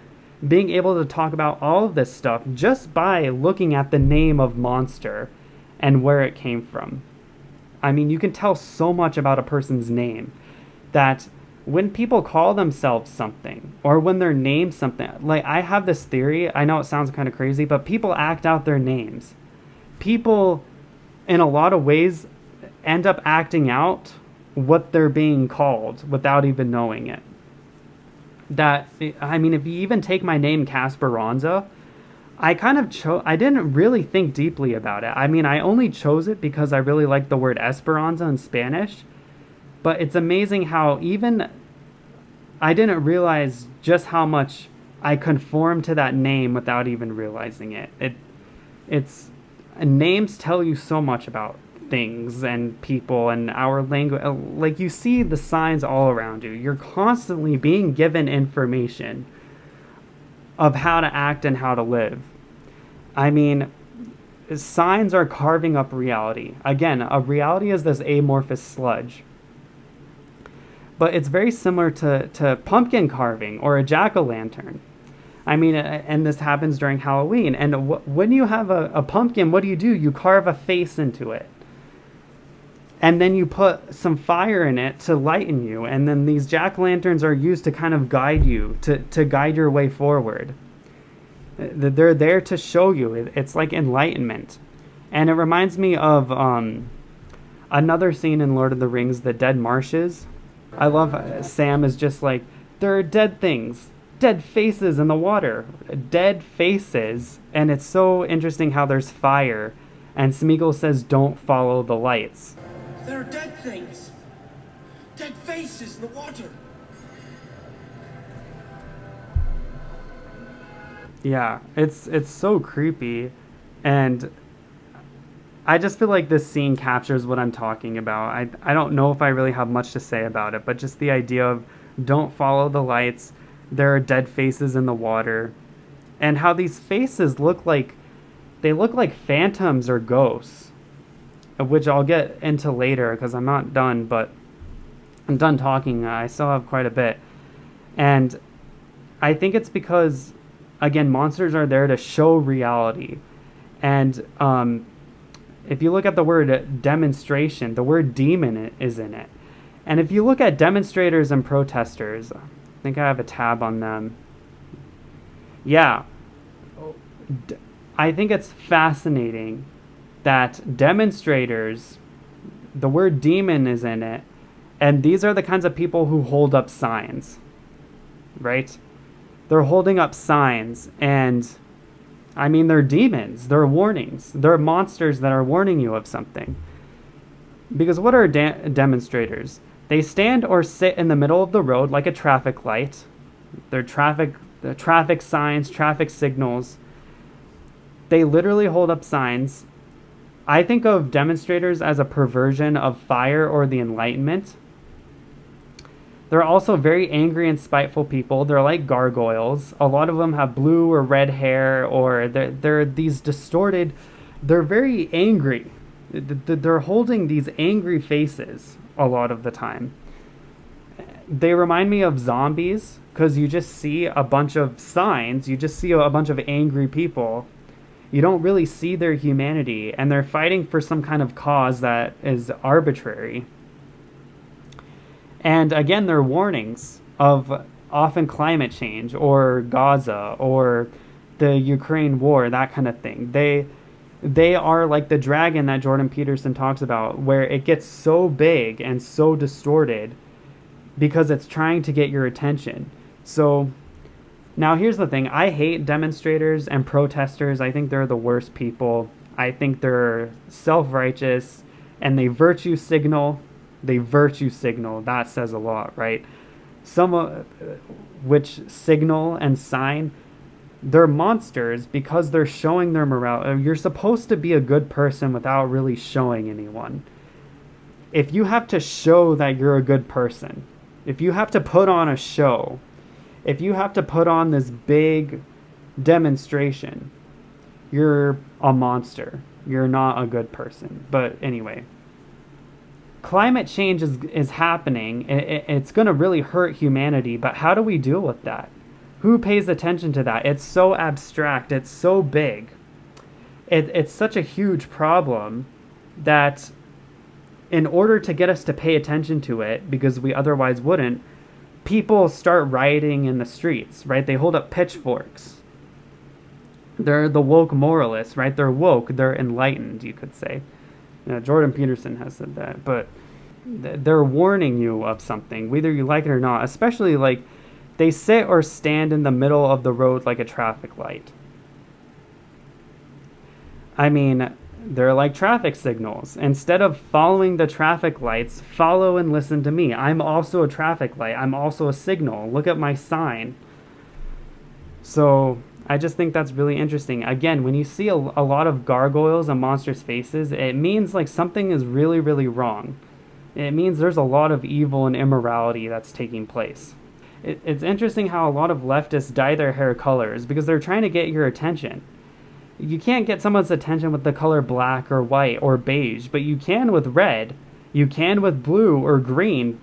Speaker 1: being able to talk about all of this stuff just by looking at the name of monster and where it came from. I mean, you can tell so much about a person's name, that when people call themselves something, or when they're named something, like, I have this theory, I know it sounds kind of crazy, but people act out their names. People, in a lot of ways, end up acting out what they're being called without even knowing it. That, I mean, if you even take my name, Kasperanza, I kind of I didn't really think deeply about it. I mean, I only chose it because I really like the word Esperanza in Spanish. But it's amazing how even I didn't realize just how much I conformed to that name without even realizing it. It's names tell you so much about things and people and our language. Like, you see the signs all around you. You're constantly being given information of how to act and how to live. I mean, signs are carving up reality. Again, a reality is this amorphous sludge. But it's very similar to pumpkin carving or a jack-o'-lantern. I mean, and this happens during Halloween. And when you have a pumpkin, what do? You carve a face into it. And then you put some fire in it to lighten you. And then these jack-o'-lanterns are used to kind of guide you, to guide your way forward. They're there to show you. It's like enlightenment. And it reminds me of another scene in Lord of the Rings, the Dead Marshes. I love Sam is just like, there are dead things, dead faces in the water, dead faces. And it's so interesting how there's fire. And Smeagol says, don't follow the lights.
Speaker 3: There are dead things, dead faces in the water.
Speaker 1: Yeah, it's so creepy. And I just feel like this scene captures what I'm talking about. I don't know if I really have much to say about it, but just the idea of don't follow the lights, there are dead faces in the water, and how these faces look like phantoms or ghosts, which I'll get into later because I'm not done, but I'm done talking. I still have quite a bit. And I think it's because, again, monsters are there to show reality. And if you look at the word demonstration, the word demon is in it. And if you look at demonstrators and protesters, I think I have a tab on them. Yeah. I think it's fascinating that demonstrators, the word demon is in it, and these are the kinds of people who hold up signs, right? They're holding up signs, and I mean, they're demons, they're warnings, they're monsters that are warning you of something. Because what are demonstrators? They stand or sit in the middle of the road like a traffic light. They're traffic signs, traffic signals. They literally hold up signs. I think of demonstrators as a perversion of fire or the Enlightenment. They're also very angry and spiteful people. They're like gargoyles. A lot of them have blue or red hair, or they're these distorted. They're very angry. They're holding these angry faces a lot of the time. They remind me of zombies because you just see a bunch of signs. You just see a bunch of angry people. You don't really see their humanity, and they're fighting for some kind of cause that is arbitrary. And again, they're warnings of often climate change or Gaza or the Ukraine war, that kind of thing. They are like the dragon that Jordan Peterson talks about, where it gets so big and so distorted because it's trying to get your attention. So now here's the thing. I hate demonstrators and protesters. I think they're the worst people. I think they're self-righteous and they virtue signal. They virtue signal. That says a lot, right? Some which signal and sign, they're monsters because they're showing their morality. You're supposed to be a good person without really showing anyone. If you have to show that you're a good person, if you have to put on a show, if you have to put on this big demonstration, you're a monster. You're not a good person. But anyway, climate change is happening. It's going to really hurt humanity. But how do we deal with that? Who pays attention to that? It's so abstract. It's so big. It's such a huge problem that in order to get us to pay attention to it, because we otherwise wouldn't, people start rioting in the streets, right? They hold up pitchforks. They're the woke moralists, right? They're woke. They're enlightened, you could say. Jordan Peterson has said that. But they're warning you of something, whether you like it or not. Especially, like, they sit or stand in the middle of the road like a traffic light. I mean, they're like traffic signals. Instead of following the traffic lights, follow and listen to me. I'm also a traffic light. I'm also a signal. Look at my sign. So I just think that's really interesting. Again, when you see a lot of gargoyles and monstrous faces, it means like something is really, really wrong. It means there's a lot of evil and immorality that's taking place. It's interesting how a lot of leftists dye their hair colors because they're trying to get your attention. You can't get someone's attention with the color black or white or beige, but you can with red. You can with blue or green.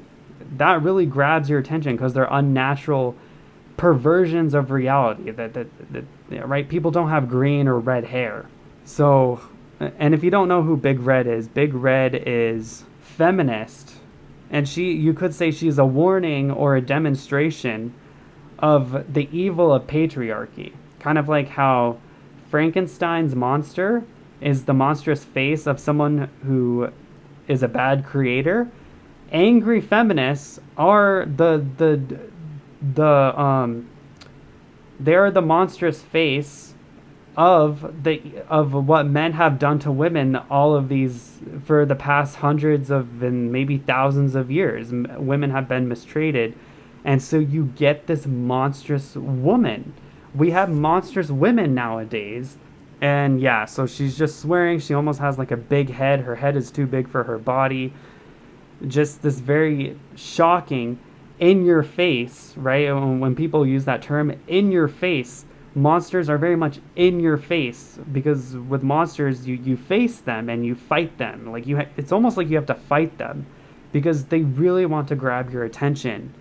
Speaker 1: That really grabs your attention because they're unnatural perversions of reality. Right? People don't have green or red hair. So, and if you don't know who Big Red is feminist. And you could say she's a warning or a demonstration of the evil of patriarchy. Kind of like how Frankenstein's monster is the monstrous face of someone who is a bad creator. Angry feminists are they're the monstrous face of what men have done to women all of these for the past hundreds of and maybe thousands of years. Women have been mistreated, and so you get this monstrous woman. We have monstrous women nowadays. And yeah, so she's just swearing. She almost has like a big head. Her head is too big for her body. Just this very shocking, in your face, right? When people use that term, in your face, monsters are very much in your face, because with monsters, you face them and you fight them. Like it's almost like you have to fight them because they really want to grab your attention.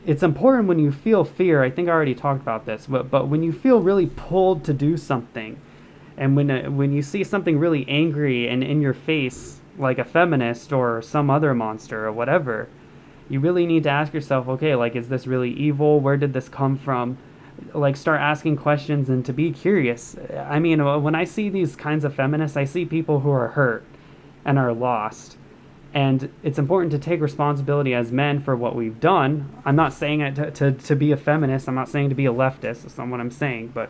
Speaker 1: It's important when you feel fear. I think I already talked about this, but when you feel really pulled to do something, and when you see something really angry and in your face, like a feminist or some other monster or whatever, you really need to ask yourself, okay, like, is this really evil? Where did this come from? Like, start asking questions and to be curious. I mean, when I see these kinds of feminists, I see people who are hurt and are lost. And it's important to take responsibility as men for what we've done. I'm not saying it to be a feminist. I'm not saying to be a leftist. That's not what I'm saying. But,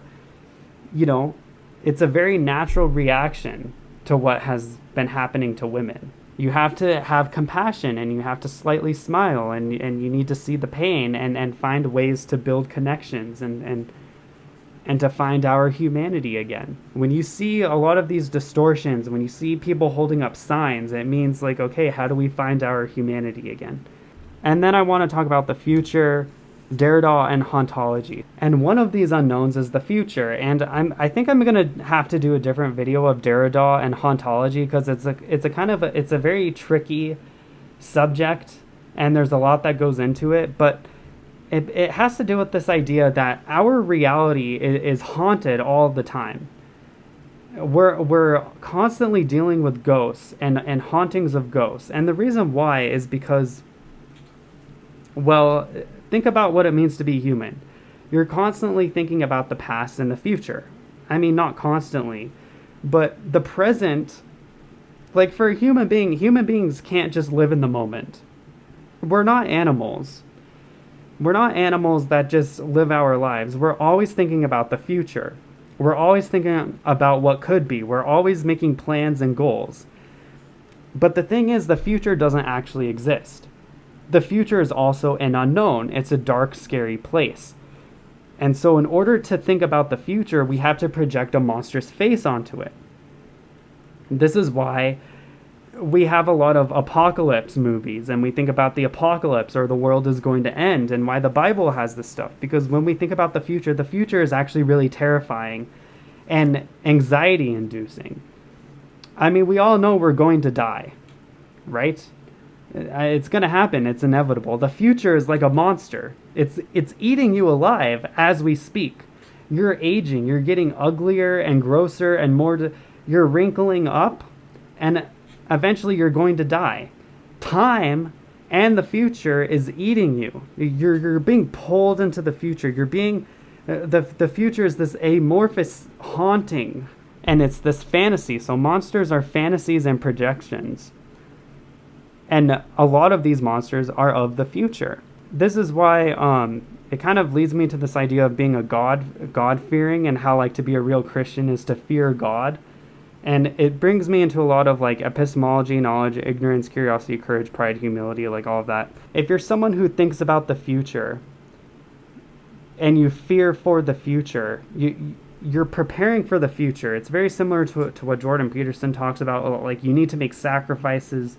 Speaker 1: you know, it's a very natural reaction to what has been happening to women. You have to have compassion, and you have to slightly smile, and you need to see the pain and find ways to build connections and to find our humanity again. When you see a lot of these distortions, when you see people holding up signs, it means like, okay, how do we find our humanity again? And then I want to talk about the future, Derrida, and hauntology. And one of these unknowns is the future. And I think I'm gonna have to do a different video of Derrida and hauntology, because it's a very tricky subject, and there's a lot that goes into it. But it has to do with this idea that our reality is haunted all the time. We're constantly dealing with ghosts and hauntings of ghosts. And the reason why is because, well, think about what it means to be human. You're constantly thinking about the past and the future. I mean, not constantly, But the present, like for a human being, human beings can't just live in the moment. We're not animals. We're not animals that just live our lives. We're always thinking about the future. We're always thinking about what could be. We're always making plans and goals. But the thing is, the future doesn't actually exist. The future is also an unknown. It's a dark, scary place. And so in order to think about the future, we have to project a monstrous face onto it. This is why we have a lot of apocalypse movies, and we think about the apocalypse or the world is going to end, and why the Bible has this stuff. Because when we think about the future is actually really terrifying and anxiety inducing. I mean, we all know we're going to die, right? It's going to happen. It's inevitable. The future is like a monster. It's eating you alive as we speak. You're aging. You're getting uglier and grosser and more. You're wrinkling up, and eventually you're going to die. Time and the future is eating you. You're being pulled into the future. You're being the future is this amorphous haunting, and it's this fantasy. So monsters are fantasies and projections. And a lot of these monsters are of the future. This is why it kind of leads me to this idea of being a God-fearing, and how like to be a real Christian is to fear God. And it brings me into a lot of like epistemology, knowledge, ignorance, curiosity, courage, pride, humility, like all of that. If you're someone who thinks about the future and you fear for the future, you're preparing for the future. It's very similar to what Jordan Peterson talks about. Like you need to make sacrifices.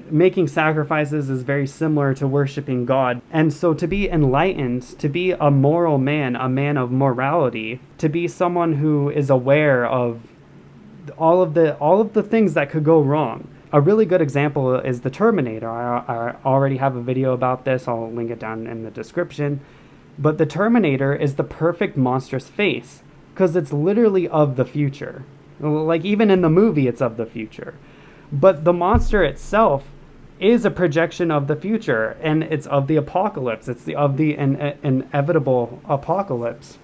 Speaker 1: Making sacrifices is very similar to worshiping God. And so to be enlightened, to be a moral man, a man of morality, to be someone who is aware of all of the things that could go wrong. A really good example is the Terminator. I already have a video about this. I'll link it down in the description. But the Terminator is the perfect monstrous face because it's literally of the future. Like even in the movie, it's of the future. But the monster itself is a projection of the future, and it's of the apocalypse. It's of the inevitable apocalypse.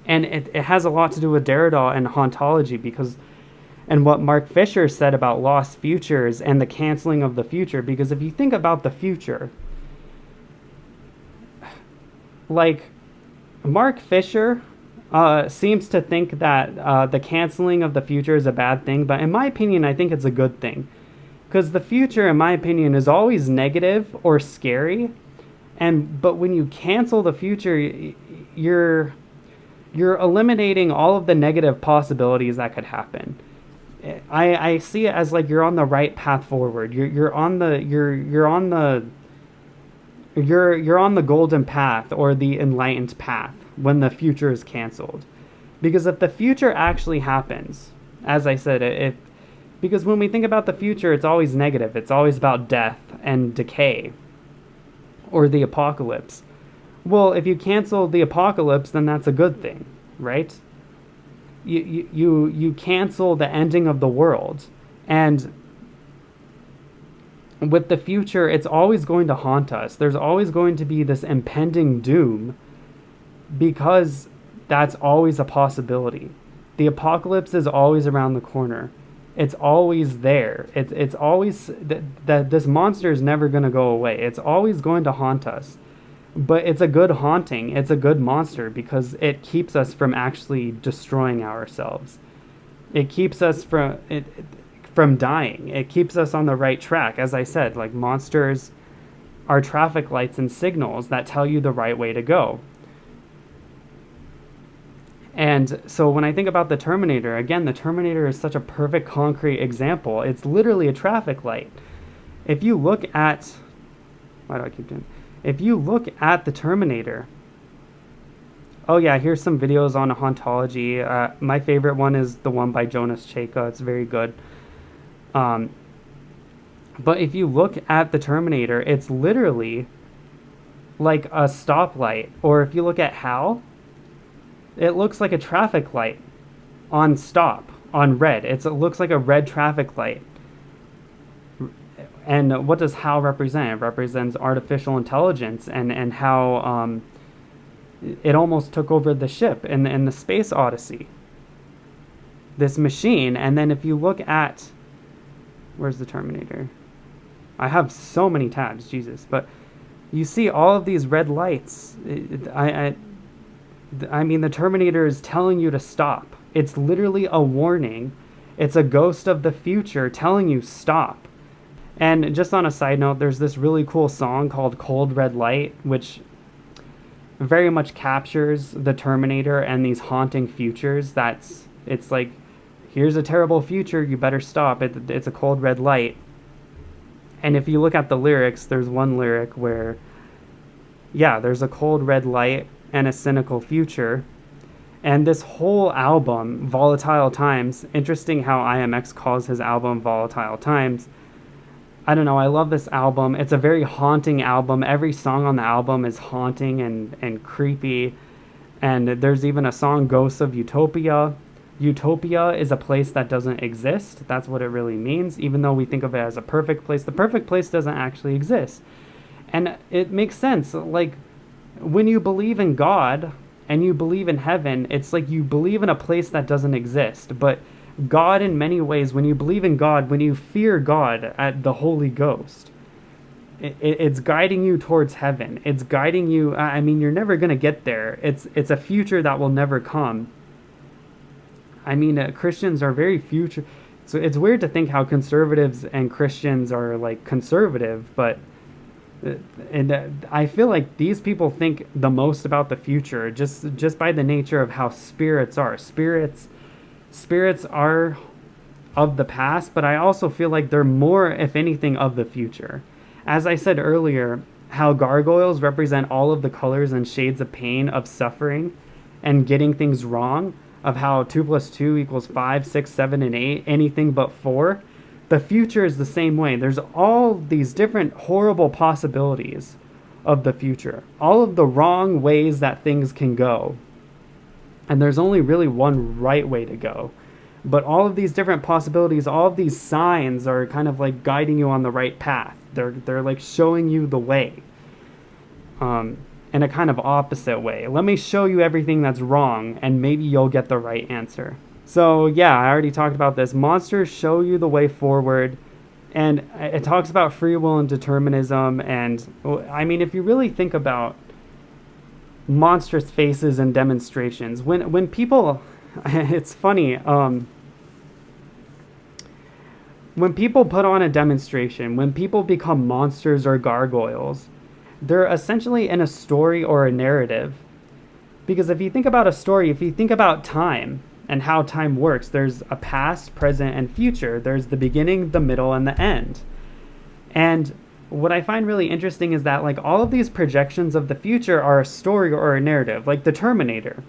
Speaker 1: And it has a lot to do with Derrida and hauntology, and what Mark Fisher said about lost futures and the canceling of the future. Because if you think about the future, like Mark Fisher seems to think that the canceling of the future is a bad thing, but in my opinion, I think it's a good thing. Because the future, in my opinion, is always negative or scary, but when you cancel the future, you're eliminating all of the negative possibilities that could happen. I see it as like you're on the right path forward. You're on the golden path or the enlightened path when the future is canceled. Because if the future actually happens, as I said, because when we think about the future, it's always negative. It's always about death and decay or the apocalypse. Well, if you cancel the apocalypse, then that's a good thing, right? You cancel the ending of the world. And with the future, it's always going to haunt us. There's always going to be this impending doom, because that's always a possibility. The apocalypse is always around the corner. It's always there. It's always that this monster is never going to go away. It's always going to haunt us. But it's a good haunting. It's a good monster because it keeps us from actually destroying ourselves. It keeps us from dying. It keeps us on the right track. As I said, like monsters are traffic lights and signals that tell you the right way to go. And so when I think about the Terminator, again, the Terminator is such a perfect concrete example. It's literally a traffic light. If you look at, If you look at the Terminator, oh yeah, here's some videos on hauntology. My favorite one is the one by Jonas Cheka. It's very good. But if you look at the Terminator, it's literally like a stoplight. Or if you look at HAL, it looks like a traffic light on stop, on red. It looks like a red traffic light. And what does HAL represent? It represents artificial intelligence and how it almost took over the ship in the Space Odyssey. this machine. And then if you look at, where's the Terminator? I have so many tabs, Jesus. But you see all of these red lights. I mean, the Terminator is telling you to stop. It's literally a warning. It's a ghost of the future telling you stop. And just on a side note, there's this really cool song called Cold Red Light, which very much captures the Terminator and these haunting futures. It's like, here's a terrible future, you better stop. It's a cold red light. And if you look at the lyrics, there's one lyric where, yeah, there's a cold red light and a cynical future. And this whole album, Volatile Times, interesting how IMX calls his album Volatile Times. I don't know, I love this album. It's a very haunting album. Every song on the album is haunting and creepy. And there's even a song, Ghosts of Utopia. Utopia is a place that doesn't exist. That's what it really means, even though we think of it as a perfect place. The perfect place doesn't actually exist. And it makes sense. Like, when you believe in God and you believe in heaven, it's like you believe in a place that doesn't exist. But God, in many ways, when you believe in God, when you fear God at the Holy Ghost, it's guiding you towards heaven. It's guiding you. I mean, you're never going to get there. It's a future that will never come. I mean, Christians are very future. So it's weird to think how conservatives and Christians are like conservative, but I feel like these people think the most about the future just by the nature of how spirits are. Spirits are of the past, but I also feel like they're more, if anything, of the future. As I said earlier, how gargoyles represent all of the colors and shades of pain, of suffering, and getting things wrong, of how 2 + 2 = 5, 6, 7, and 8, anything but 4. The future is the same way. There's all these different horrible possibilities of the future, all of the wrong ways that things can go. And there's only really one right way to go. But all of these different possibilities, all of these signs are kind of like guiding you on the right path. They're like showing you the way. In a kind of opposite way. Let me show you everything that's wrong, and maybe you'll get the right answer. So yeah, I already talked about this. Monsters show you the way forward. And it talks about free will and determinism. And I mean, if you really think about monstrous faces and demonstrations, when people, it's funny, when people put on a demonstration, when people become monsters or gargoyles, they're essentially in a story or a narrative. Because if you think about a story, if you think about time and how time works, there's a past, present, and future. There's the beginning, the middle, and the end. And what I find really interesting is that like all of these projections of the future are a story or a narrative, like the Terminator.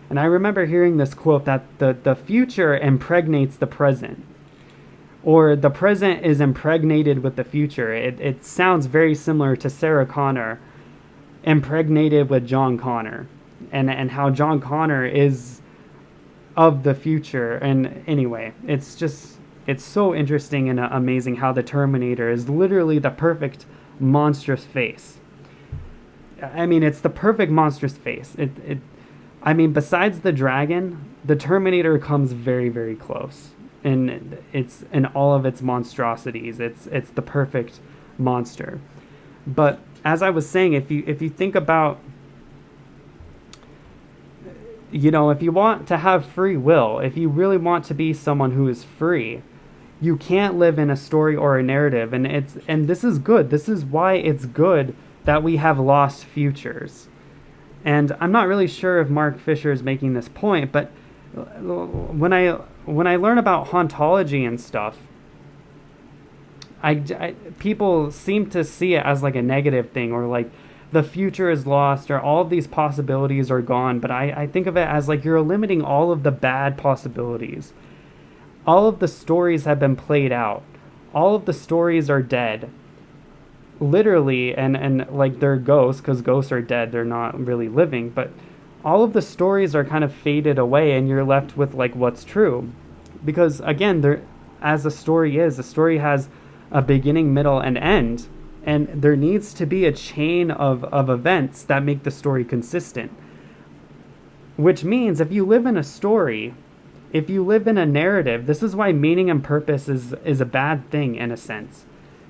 Speaker 1: And I remember hearing this quote that the future impregnates the present, or the present is impregnated with the future. It sounds very similar to Sarah Connor impregnated with John Connor, and how John Connor is of the future. And anyway, it's so interesting and amazing how the Terminator is literally the perfect monstrous face. I mean, it's the perfect monstrous face. I mean, besides the dragon, the Terminator comes very, very close. And it's in all of its monstrosities. It's the perfect monster. But as I was saying, if you think about, you know, if you want to have free will, if you really want to be someone who is free, you can't live in a story or a narrative. And this is good. This is why it's good that we have lost futures. And I'm not really sure if Mark Fisher is making this point, but when I learn about hauntology and stuff, people seem to see it as like a negative thing, or like the future is lost, or all of these possibilities are gone. But I think of it as like you're limiting all of the bad possibilities. All of the stories have been played out. All of the stories are dead. Literally, and like they're ghosts, because ghosts are dead, they're not really living, but all of the stories are kind of faded away, and you're left with like what's true. Because again, as a story has a beginning, middle, and end, and there needs to be a chain of events that make the story consistent. Which means if you live in a story If you live in a narrative, this is why meaning and purpose is a bad thing in a sense.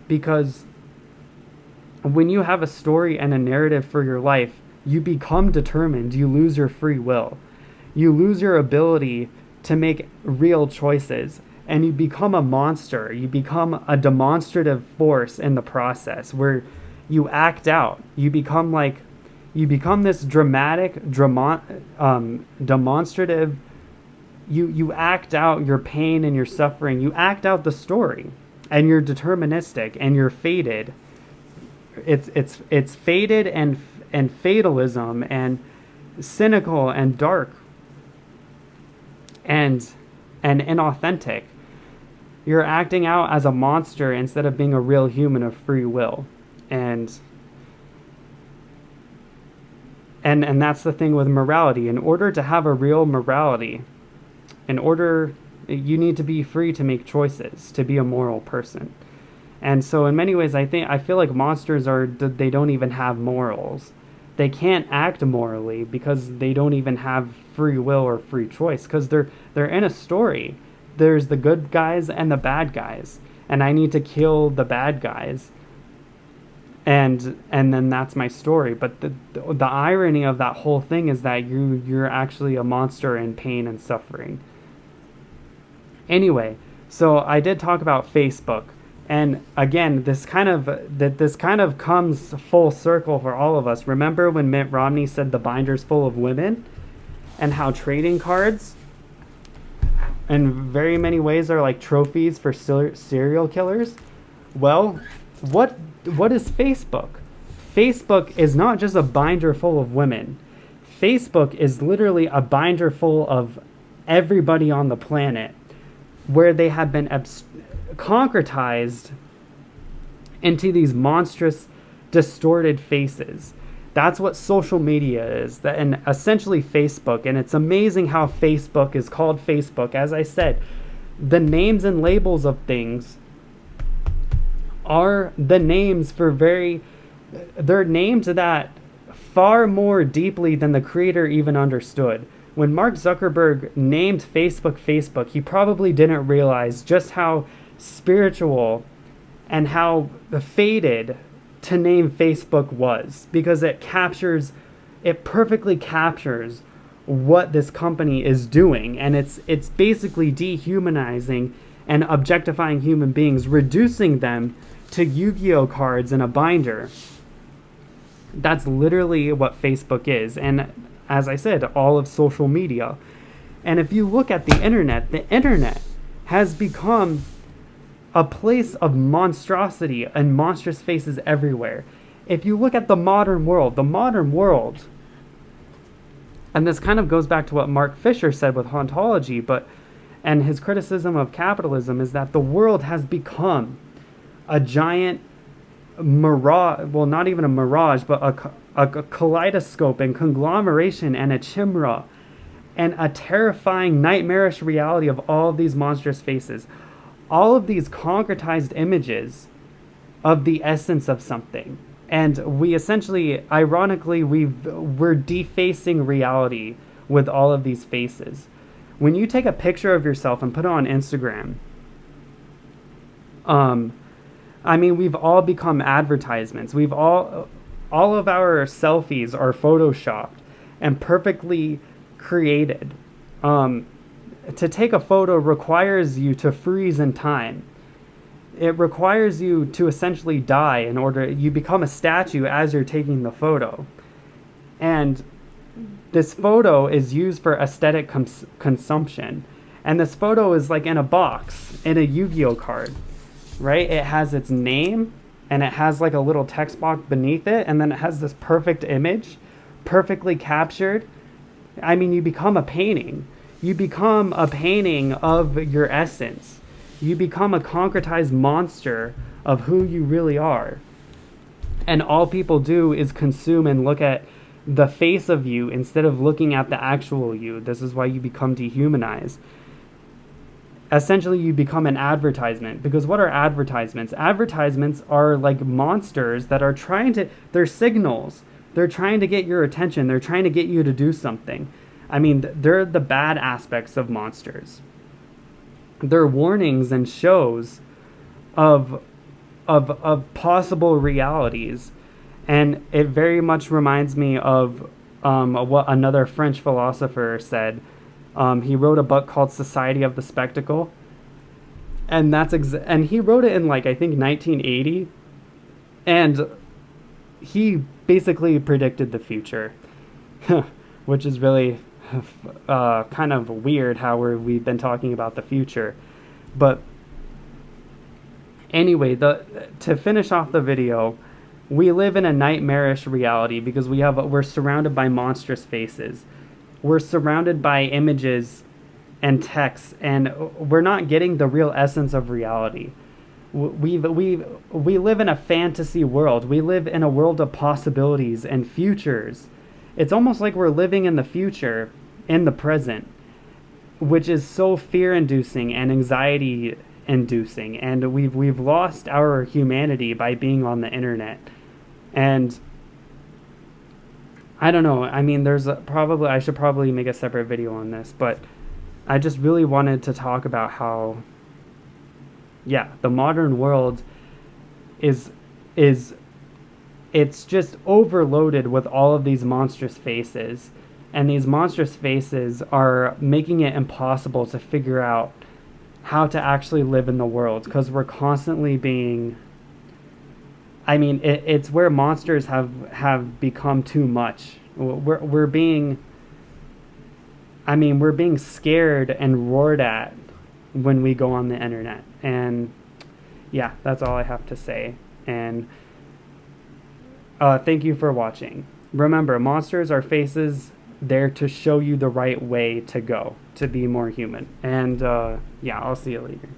Speaker 1: Because when you have a story and a narrative for your life, you become determined, you lose your free will. You lose your ability to make real choices, and you become a monster. You become a demonstrative force in the process where you act out. You become this dramatic, demonstrative. You act out your pain and your suffering. You act out the story, and you're deterministic, and you're fated. It's fated and fatalism and cynical and dark and inauthentic. You're acting out as a monster instead of being a real human of free will. And that's the thing with morality. In order to have a real morality, you need to be free to make choices, to be a moral person. And so in many ways, I feel like monsters they don't even have morals. They can't act morally because they don't even have free will or free choice, because they're in a story. There's the good guys and the bad guys, and I need to kill the bad guys. And then that's my story. But the irony of that whole thing is that you're actually a monster in pain and suffering. Anyway, so I did talk about Facebook. And again, this kind of comes full circle for all of us. Remember when Mitt Romney said the binder's full of women, and how trading cards in very many ways are like trophies for serial killers? Well, what is Facebook? Facebook is not just a binder full of women. Facebook is literally a binder full of everybody on the planet, where they have been concretized into these monstrous, distorted faces. That's what social media is, and essentially Facebook. And it's amazing how Facebook is called Facebook. As I said, the names and labels of things are the names they're names that far more deeply than the creator even understood. When Mark Zuckerberg named Facebook, he probably didn't realize just how spiritual and how fated to name Facebook was, because it perfectly captures what this company is doing, and it's basically dehumanizing and objectifying human beings, reducing them to Yu-Gi-Oh cards in a binder. That's literally what Facebook is, and as I said, all of social media. And if you look at the internet has become a place of monstrosity and monstrous faces everywhere. If you look at the modern world, and this kind of goes back to what Mark Fisher said with hauntology, and his criticism of capitalism is that the world has become a giant mirage, well, not even a mirage, but a kaleidoscope and conglomeration and a chimera and a terrifying, nightmarish reality of all of these monstrous faces. All of these concretized images of the essence of something. And we essentially, ironically, we're defacing reality with all of these faces. When you take a picture of yourself and put it on Instagram, we've all become advertisements. All of our selfies are photoshopped and perfectly created. To take a photo requires you to freeze in time. It requires you to essentially die in order, you become a statue as you're taking the photo. And this photo is used for aesthetic consumption. And this photo is like in a box, in a Yu-Gi-Oh card, right? It has its name, and it has like a little text box beneath it, and then it has this perfect image, perfectly captured. You become a painting. You become a painting of your essence. You become a concretized monster of who you really are. And all people do is consume and look at the face of you instead of looking at the actual you. This is why you become dehumanized. Essentially, you become an advertisement. Because what are advertisements? Advertisements are like monsters that are they're signals. They're trying to get your attention. They're trying to get you to do something. I mean, they're the bad aspects of monsters. They're warnings and shows of possible realities, and it very much reminds me of what another French philosopher said. He wrote a book called Society of the Spectacle, and and he wrote it in like I think 1980, and he basically predicted the future, which is really kind of weird how we've been talking about the future. But anyway, to finish off the video, we live in a nightmarish reality because we're surrounded by monstrous faces. We're surrounded by images and texts, and we're not getting the real essence of reality. We live in a fantasy world. We live in a world of possibilities and futures. It's almost like we're living in the future in the present, which is so fear-inducing and anxiety-inducing. And we've lost our humanity by being on the internet. And I don't know. I mean, I should probably make a separate video on this, but I just really wanted to talk about how, yeah, the modern world it's just overloaded with all of these monstrous faces, and these monstrous faces are making it impossible to figure out how to actually live in the world, because we're constantly being, I mean, it's where monsters have become too much. We're being scared and roared at when we go on the internet. And yeah, that's all I have to say. And thank you for watching. Remember, monsters are faces there to show you the right way to go to be more human. And yeah, I'll see you later.